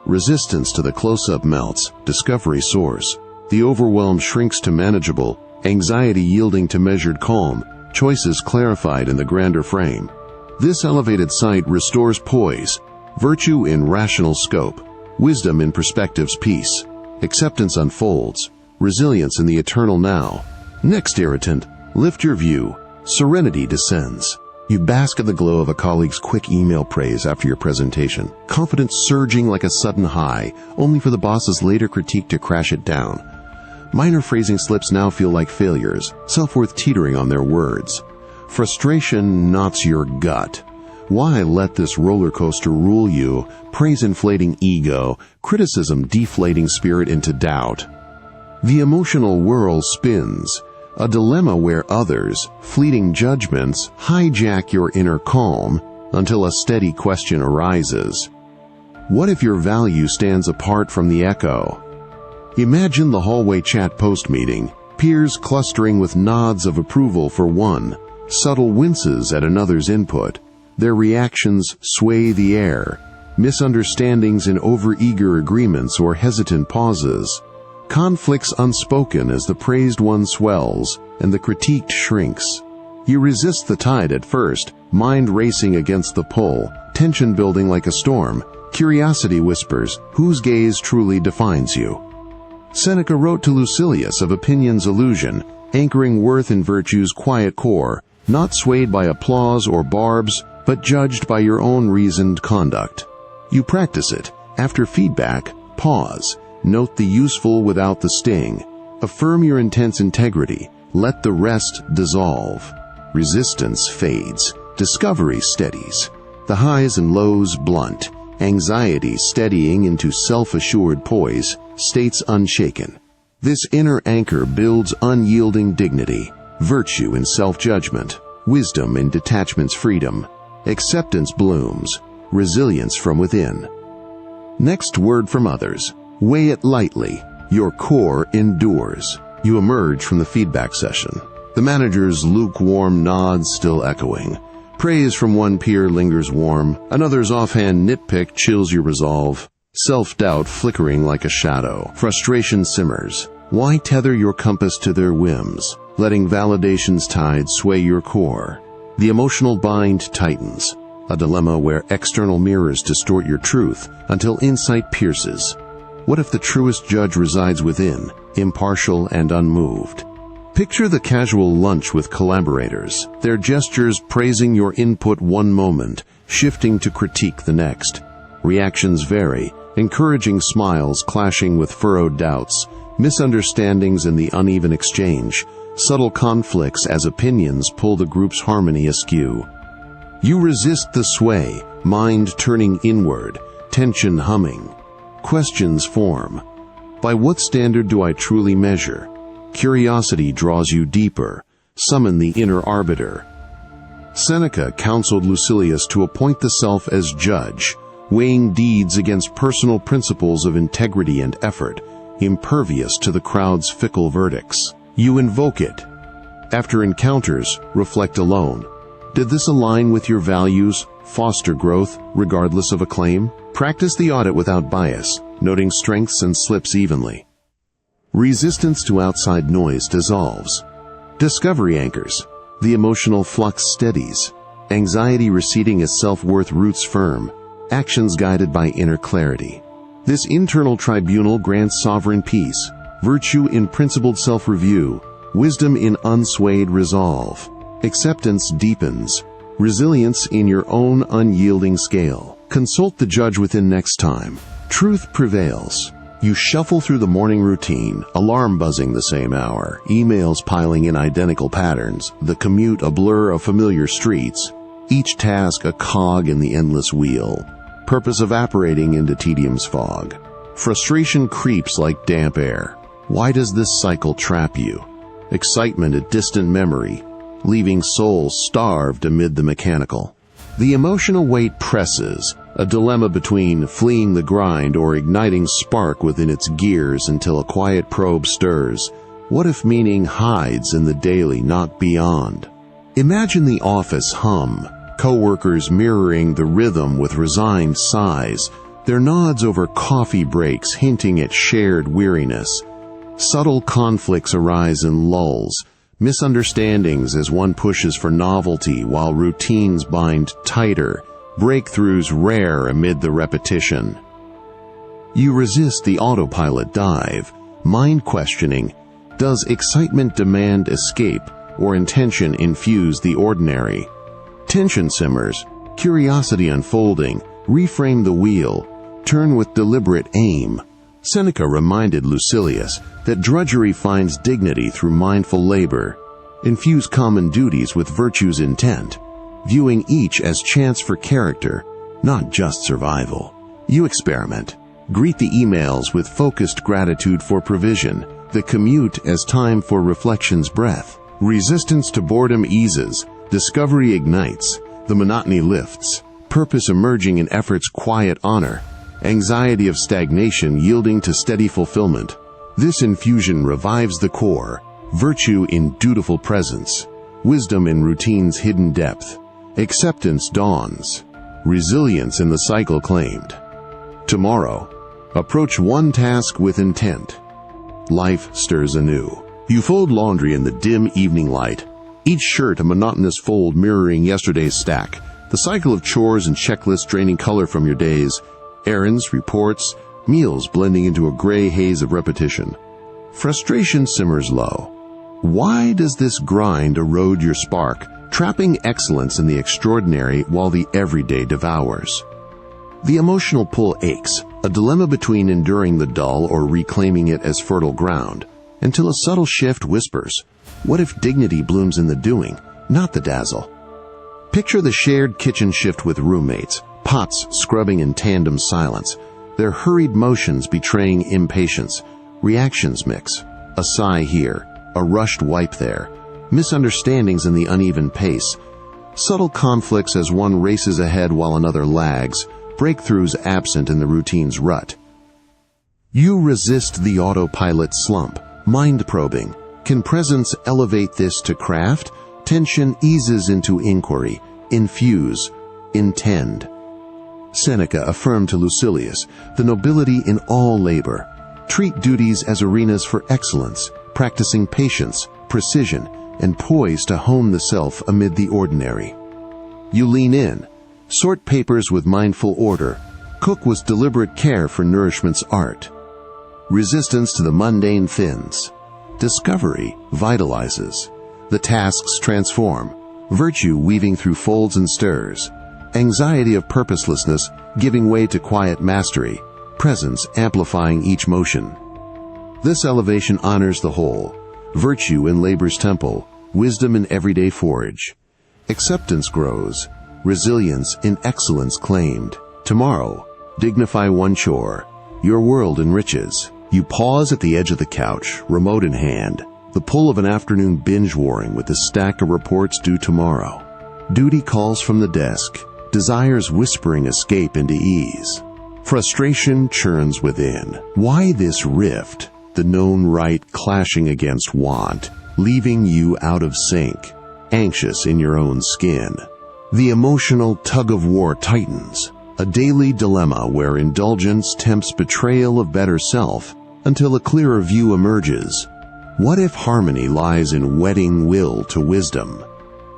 Resistance to the close-up melts, discovery soars. The overwhelm shrinks to manageable, anxiety yielding to measured calm, choices clarified in the grander frame. This elevated sight restores poise, virtue in rational scope, wisdom in perspective's peace. Acceptance unfolds, resilience in the eternal now. Next irritant, lift your view, serenity descends. You bask in the glow of a colleague's quick email praise after your presentation, confidence surging like a sudden high, only for the boss's later critique to crash it down. Minor phrasing slips now feel like failures, self-worth teetering on their words. Frustration knots your gut. Why let this roller coaster rule you, praise inflating ego, criticism deflating spirit into doubt? The emotional whirl spins, a dilemma where others, fleeting judgments, hijack your inner calm until a steady question arises. What if your value stands apart from the echo? Imagine the hallway chat post-meeting, peers clustering with nods of approval for one, subtle winces at another's input. Their reactions sway the air, misunderstandings in overeager agreements or hesitant pauses. Conflicts unspoken as the praised one swells and the critiqued shrinks. You resist the tide at first, mind racing against the pull, tension building like a storm. Curiosity whispers, whose gaze truly defines you? Seneca wrote to Lucilius of opinion's illusion, anchoring worth in virtue's quiet core, not swayed by applause or barbs, but judged by your own reasoned conduct. You practice it. After feedback, pause. Note the useful without the sting. Affirm your intense integrity. Let the rest dissolve. Resistance fades. Discovery steadies. The highs and lows blunt. Anxiety steadying into self-assured poise, states unshaken. This inner anchor builds unyielding dignity, virtue in self-judgment, wisdom in detachment's freedom, acceptance blooms, resilience from within. Next word from others. Weigh it lightly. Your core endures. You emerge from the feedback session. The manager's lukewarm nods still echoing. Praise from one peer lingers warm. Another's offhand nitpick chills your resolve. Self-doubt flickering like a shadow. Frustration simmers. Why tether your compass to their whims, letting validation's tide sway your core? The emotional bind tightens. A dilemma where external mirrors distort your truth until insight pierces. What if the truest judge resides within, impartial and unmoved? Picture the casual lunch with collaborators, their gestures praising your input one moment, shifting to critique the next. Reactions vary, encouraging smiles clashing with furrowed doubts, misunderstandings in the uneven exchange, subtle conflicts as opinions pull the group's harmony askew. You resist the sway, mind turning inward, tension humming. Questions form. By what standard do I truly measure? Curiosity draws you deeper. Summon the inner arbiter. Seneca counseled Lucilius to appoint the self as judge, weighing deeds against personal principles of integrity and effort, impervious to the crowd's fickle verdicts. You invoke it. After encounters, reflect alone. Did this align with your values, foster growth, regardless of acclaim? Practice the audit without bias, noting strengths and slips evenly. Resistance to outside noise dissolves. Discovery anchors. The emotional flux steadies. Anxiety receding as self-worth roots firm. Actions guided by inner clarity. This internal tribunal grants sovereign peace, virtue in principled self-review, wisdom in unswayed resolve. Acceptance deepens. Resilience in your own unyielding scale. Consult the judge within next time. Truth prevails. You shuffle through the morning routine, alarm buzzing the same hour, emails piling in identical patterns, the commute a blur of familiar streets, each task a cog in the endless wheel, purpose evaporating into tedium's fog. Frustration creeps like damp air. Why does this cycle trap you? Excitement a distant memory, leaving soul starved amid the mechanical. The emotional weight presses, a dilemma between fleeing the grind or igniting spark within its gears until a quiet probe stirs. What if meaning hides in the daily, not beyond? Imagine the office hum, co-workers mirroring the rhythm with resigned sighs, their nods over coffee breaks hinting at shared weariness. Subtle conflicts arise in lulls, misunderstandings as one pushes for novelty while routines bind tighter, breakthroughs rare amid the repetition. You resist the autopilot dive, mind questioning, does excitement demand escape or intention infuse the ordinary? Tension simmers, curiosity unfolding, reframe the wheel, turn with deliberate aim. Seneca reminded Lucilius that drudgery finds dignity through mindful labor. Infuse common duties with virtue's intent, viewing each as chance for character, not just survival. You experiment. Greet the emails with focused gratitude for provision, the commute as time for reflection's breath. Resistance to boredom eases, discovery ignites, the monotony lifts, purpose emerging in effort's quiet honor, anxiety of stagnation yielding to steady fulfillment. This infusion revives the core, virtue in dutiful presence, wisdom in routine's hidden depth. Acceptance dawns, resilience in the cycle claimed. Tomorrow, approach one task with intent. Life stirs anew. You fold laundry in the dim evening light, each shirt a monotonous fold mirroring yesterday's stack, The cycle of chores and checklists draining color from your days, errands, reports, meals blending into a gray haze of repetition. Frustration simmers low. Why does this grind erode your spark, trapping excellence in the extraordinary while the everyday devours? The emotional pull aches, a dilemma between enduring the dull or reclaiming it as fertile ground, until a subtle shift whispers, what if dignity blooms in the doing, not the dazzle? Picture the shared kitchen shift with roommates, pots scrubbing in tandem silence, their hurried motions betraying impatience, reactions mix, a sigh here, a rushed wipe there, misunderstandings in the uneven pace, subtle conflicts as one races ahead while another lags, breakthroughs absent in the routine's rut. You resist the autopilot slump, mind-probing. Can presence elevate this to craft? Tension eases into inquiry, infuse, intend. Seneca affirmed to Lucilius the nobility in all labor. Treat duties as arenas for excellence, practicing patience, precision, and poise to hone the self amid the ordinary. You lean in, sort papers with mindful order, cook with deliberate care for nourishment's art. Resistance to the mundane thins. Discovery vitalizes. The tasks transform, virtue weaving through folds and stirs, anxiety of purposelessness giving way to quiet mastery, presence amplifying each motion. This elevation honors the whole, virtue in labor's temple, wisdom in everyday forge. Acceptance grows, resilience in excellence claimed. Tomorrow, dignify one chore, your world enriches. You pause at the edge of the couch, remote in hand, the pull of an afternoon binge-warring with the stack of reports due tomorrow. Duty calls from the desk, desires whispering escape into ease. Frustration churns within. Why this rift? The known right clashing against want, leaving you out of sync, anxious in your own skin. The emotional tug-of-war tightens, a daily dilemma where indulgence tempts betrayal of better self until a clearer view emerges. What if harmony lies in wedding will to wisdom?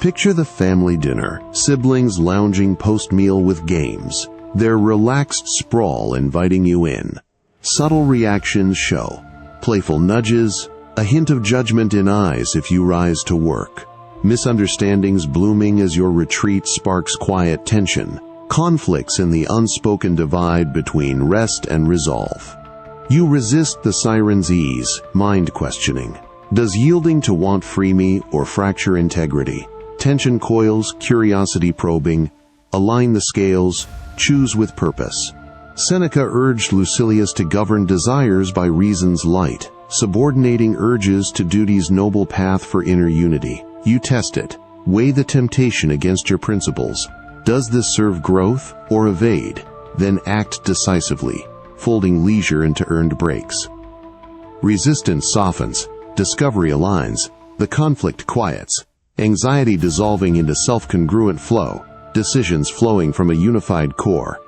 Picture the family dinner, siblings lounging post-meal with games, their relaxed sprawl inviting you in. Subtle reactions show, playful nudges, a hint of judgment in eyes if you rise to work. Misunderstandings blooming as your retreat sparks quiet tension, conflicts in the unspoken divide between rest and resolve. You resist the siren's ease, mind questioning. Does yielding to want free me or fracture integrity? Tension coils, curiosity probing. Align the scales, choose with purpose. Seneca urged Lucilius to govern desires by reason's light, subordinating urges to duty's noble path for inner unity. You test it. Weigh the temptation against your principles. Does this serve growth or evade? Then act decisively, folding leisure into earned breaks. Resistance softens, discovery aligns, the conflict quiets, anxiety dissolving into self-congruent flow, decisions flowing from a unified core.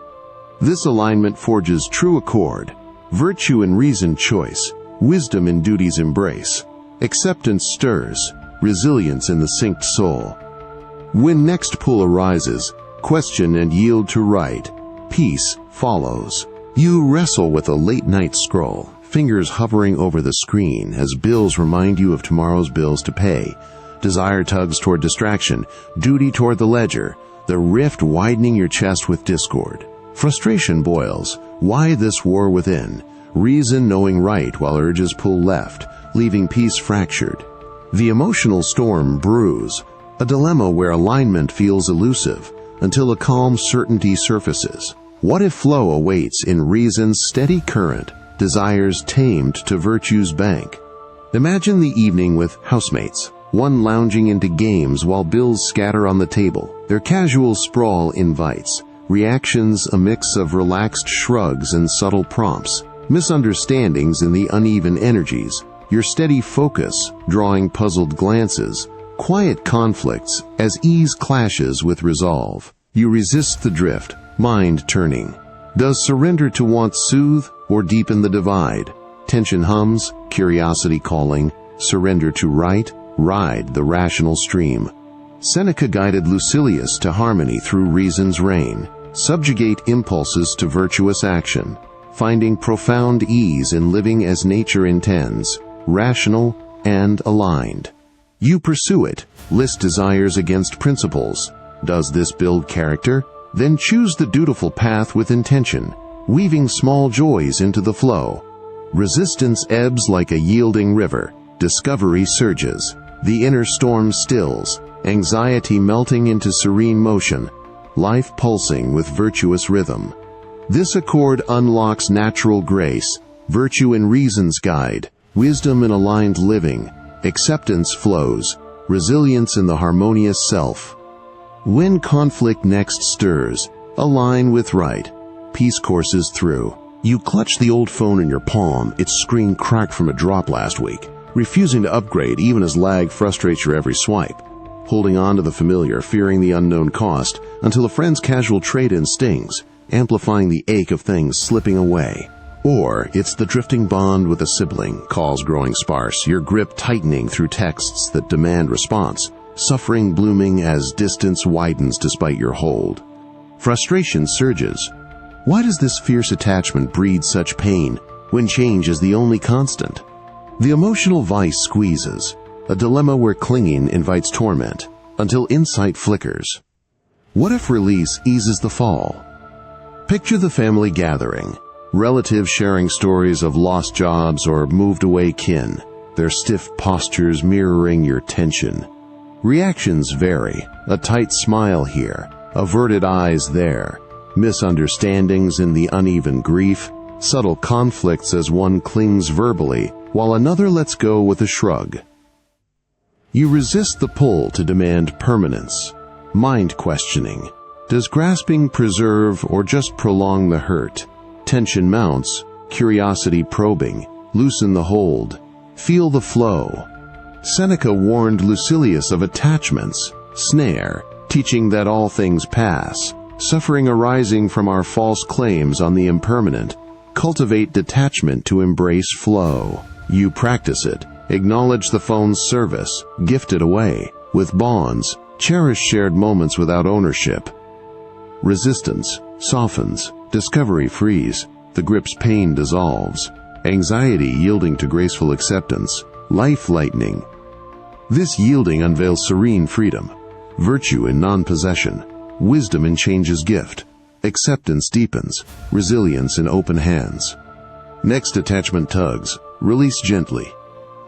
This alignment forges true accord, virtue in reasoned choice, wisdom in duty's embrace. Acceptance stirs, resilience in the synced soul. When next pull arises, question and yield to right. Peace follows. You wrestle with a late-night scroll, fingers hovering over the screen as bills remind you of tomorrow's bills to pay. Desire tugs toward distraction, duty toward the ledger, the rift widening your chest with discord. Frustration boils. Why this war within? Reason knowing right while urges pull left, leaving peace fractured. The emotional storm brews, a dilemma where alignment feels elusive until a calm certainty surfaces. What if flow awaits in reason's steady current, desires tamed to virtue's bank? Imagine the evening with housemates, one lounging into games while bills scatter on the table. Their casual sprawl invites, reactions a mix of relaxed shrugs and subtle prompts, misunderstandings in the uneven energies, your steady focus drawing puzzled glances, quiet conflicts as ease clashes with resolve. You resist the drift, mind turning. Does surrender to want soothe or deepen the divide? Tension hums, curiosity calling, surrender to right, ride the rational stream. Seneca guided Lucilius to harmony through reason's reign. Subjugate impulses to virtuous action, finding profound ease in living as nature intends, rational and aligned. You pursue it, list desires against principles. Does this build character? Then choose the dutiful path with intention, weaving small joys into the flow. Resistance ebbs like a yielding river, discovery surges, the inner storm stills, anxiety melting into serene motion, life pulsing with virtuous rhythm. This accord unlocks natural grace, virtue in reason's guide, wisdom in aligned living, acceptance flows, resilience in the harmonious self. When conflict next stirs, align with right. Peace courses through. You clutch the old phone in your palm, its screen cracked from a drop last week, refusing to upgrade even as lag frustrates your every swipe. Holding on to the familiar, fearing the unknown cost, until a friend's casual trade-in stings, amplifying the ache of things slipping away. Or it's the drifting bond with a sibling, calls growing sparse, your grip tightening through texts that demand response, suffering blooming as distance widens despite your hold. Frustration surges. Why does this fierce attachment breed such pain when change is the only constant? The emotional vice squeezes, a dilemma where clinging invites torment, until insight flickers. What if release eases the fall? Picture the family gathering, relatives sharing stories of lost jobs or moved away kin, their stiff postures mirroring your tension. Reactions vary, a tight smile here, averted eyes there, misunderstandings in the uneven grief, subtle conflicts as one clings verbally while another lets go with a shrug. You resist the pull to demand permanence, mind questioning. Does grasping preserve or just prolong the hurt? Tension mounts, curiosity probing, loosen the hold, feel the flow. Seneca warned Lucilius of attachment's snare, teaching that all things pass, suffering arising from our false claims on the impermanent. Cultivate detachment to embrace flow. You practice it, acknowledge the phone's service, gift it away, with bonds, cherish shared moments without ownership. Resistance softens, discovery frees, the grip's pain dissolves, anxiety yielding to graceful acceptance, life lightening. This yielding unveils serene freedom, virtue in non-possession, wisdom in change's gift, acceptance deepens, resilience in open hands. Next attachment tugs, release gently.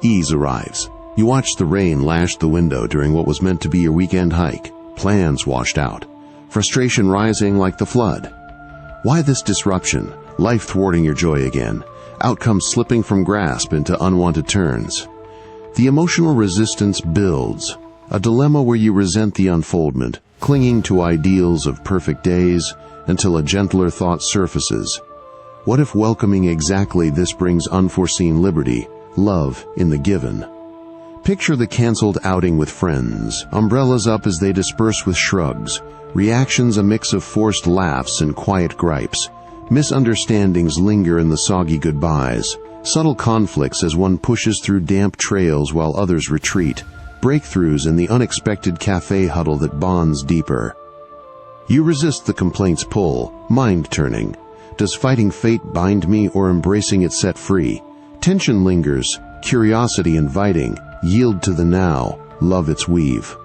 Ease arrives. You watch the rain lash the window during what was meant to be your weekend hike, plans washed out, frustration rising like the flood. Why this disruption, life thwarting your joy again, outcomes slipping from grasp into unwanted turns? The emotional resistance builds, a dilemma where you resent the unfoldment, clinging to ideals of perfect days until a gentler thought surfaces. What if welcoming exactly this brings unforeseen liberty, love in the given? Picture the canceled outing with friends, umbrellas up as they disperse with shrugs, reactions a mix of forced laughs and quiet gripes. Misunderstandings linger in the soggy goodbyes, subtle conflicts as one pushes through damp trails while others retreat, breakthroughs in the unexpected cafe huddle that bonds deeper. You resist the complaint's pull, mind-turning. Does fighting fate bind me or embracing it set free? Tension lingers, curiosity inviting, yield to the now, love its weave.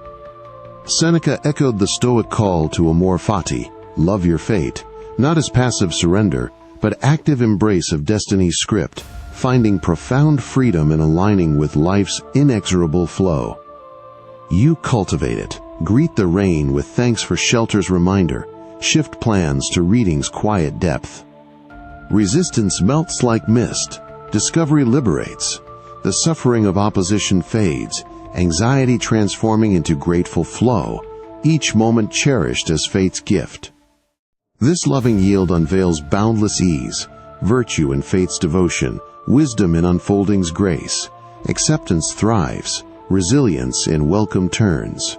Seneca echoed the Stoic call to amor fati, love your fate, not as passive surrender, but active embrace of destiny's script, finding profound freedom in aligning with life's inexorable flow. You cultivate it, greet the rain with thanks for shelter's reminder, shift plans to reading's quiet depth. Resistance melts like mist, discovery liberates, the suffering of opposition fades, anxiety transforming into grateful flow, each moment cherished as fate's gift. This loving yield unveils boundless ease, virtue in fate's devotion, wisdom in unfolding's grace, acceptance thrives, resilience in welcome turns.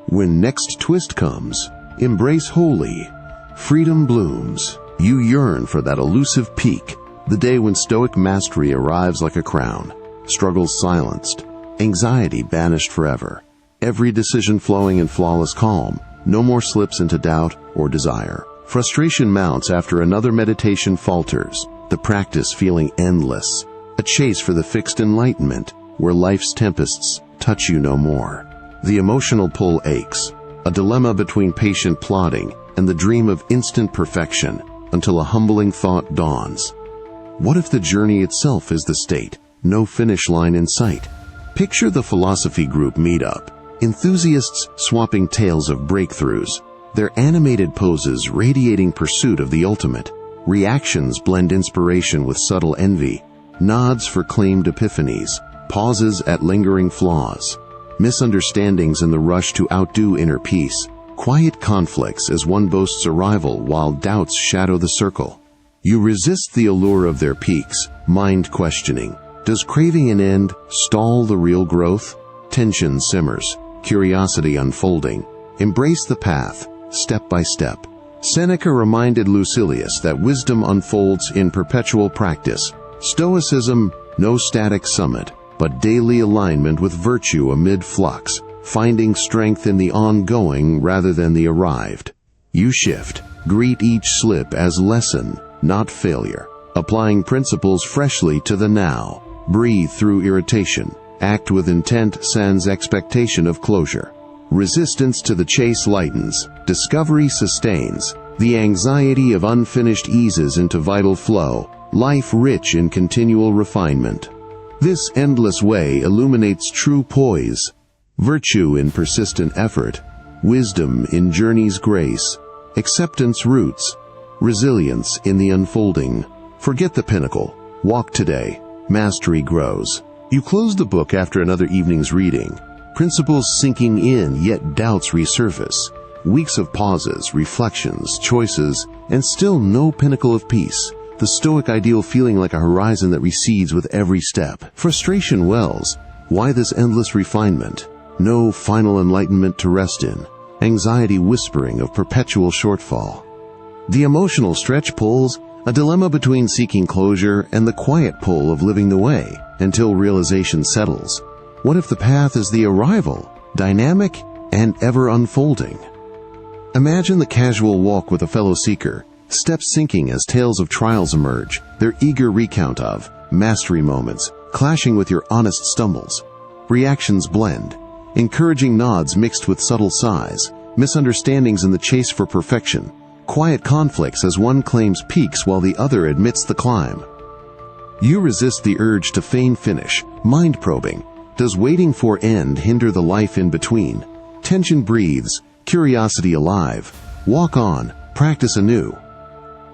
When next twist comes, embrace wholly, freedom blooms. You yearn for that elusive peak, the day when Stoic mastery arrives like a crown, struggles silenced, anxiety banished forever. every decision flowing in flawless calm, no more slips into doubt or desire. Frustration mounts after another meditation falters, the practice feeling endless, a chase for the fixed enlightenment, where life's tempests touch you no more. The emotional pull aches, a dilemma between patient plodding and the dream of instant perfection, until a humbling thought dawns. What if the journey itself is the state, no finish line in sight? Picture the philosophy group meetup, enthusiasts swapping tales of breakthroughs, their animated poses radiating pursuit of the ultimate. Reactions blend inspiration with subtle envy, nods for claimed epiphanies, pauses at lingering flaws, misunderstandings in the rush to outdo inner peace, quiet conflicts as one boasts arrival while doubts shadow the circle. You resist the allure of their peaks, mind questioning. Does craving an end stall the real growth? Tension simmers, curiosity unfolding. Embrace the path, step by step. Seneca reminded Lucilius that wisdom unfolds in perpetual practice. Stoicism, no static summit, but daily alignment with virtue amid flux, finding strength in the ongoing rather than the arrived. You shift, greet each slip as lesson, not failure, applying principles freshly to the now. Breathe through irritation, act with intent sans expectation of closure. Resistance to the chase lightens, discovery sustains, the anxiety of unfinished eases into vital flow, life rich in continual refinement. This endless way illuminates true poise, virtue in persistent effort, wisdom in journey's grace, acceptance roots, resilience in the unfolding. Forget the pinnacle, walk today, mastery grows. You close the book after another evening's reading, principles sinking in yet doubts resurface, weeks of pauses, reflections, choices, and still no pinnacle of peace. The Stoic ideal feeling like a horizon that recedes with every step. Frustration wells. Why this endless refinement? No final enlightenment to rest in. Anxiety whispering of perpetual shortfall. The emotional stretch pulls, a dilemma between seeking closure and the quiet pull of living the way, until realization settles. What if the path is the arrival, dynamic and ever unfolding? Imagine the casual walk with a fellow seeker, steps sinking as tales of trials emerge, their eager recount of mastery moments, clashing with your honest stumbles. Reactions blend, encouraging nods mixed with subtle sighs, misunderstandings in the chase for perfection, quiet conflicts as one claims peaks while the other admits the climb. You resist the urge to feign finish, mind-probing. Does waiting for end hinder the life in between? Tension breathes, curiosity alive. Walk on, practice anew.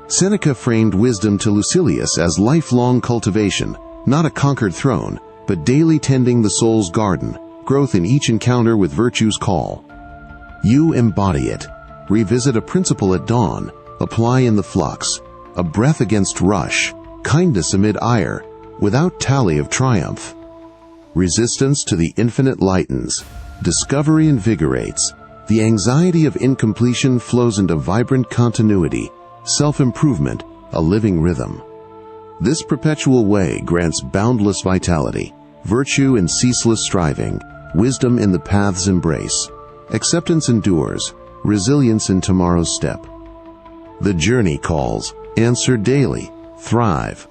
Seneca framed wisdom to Lucilius as lifelong cultivation, not a conquered throne, but daily tending the soul's garden, growth in each encounter with virtue's call. You embody it. Revisit a principle at dawn, apply in the flux, a breath against rush, kindness amid ire, without tally of triumph. Resistance to the infinite lightens, discovery invigorates, the anxiety of incompletion flows into vibrant continuity, self-improvement, a living rhythm. This perpetual way grants boundless vitality, virtue in ceaseless striving, wisdom in the path's embrace, acceptance endures, resilience in tomorrow's step. The journey calls, answer daily, thrive,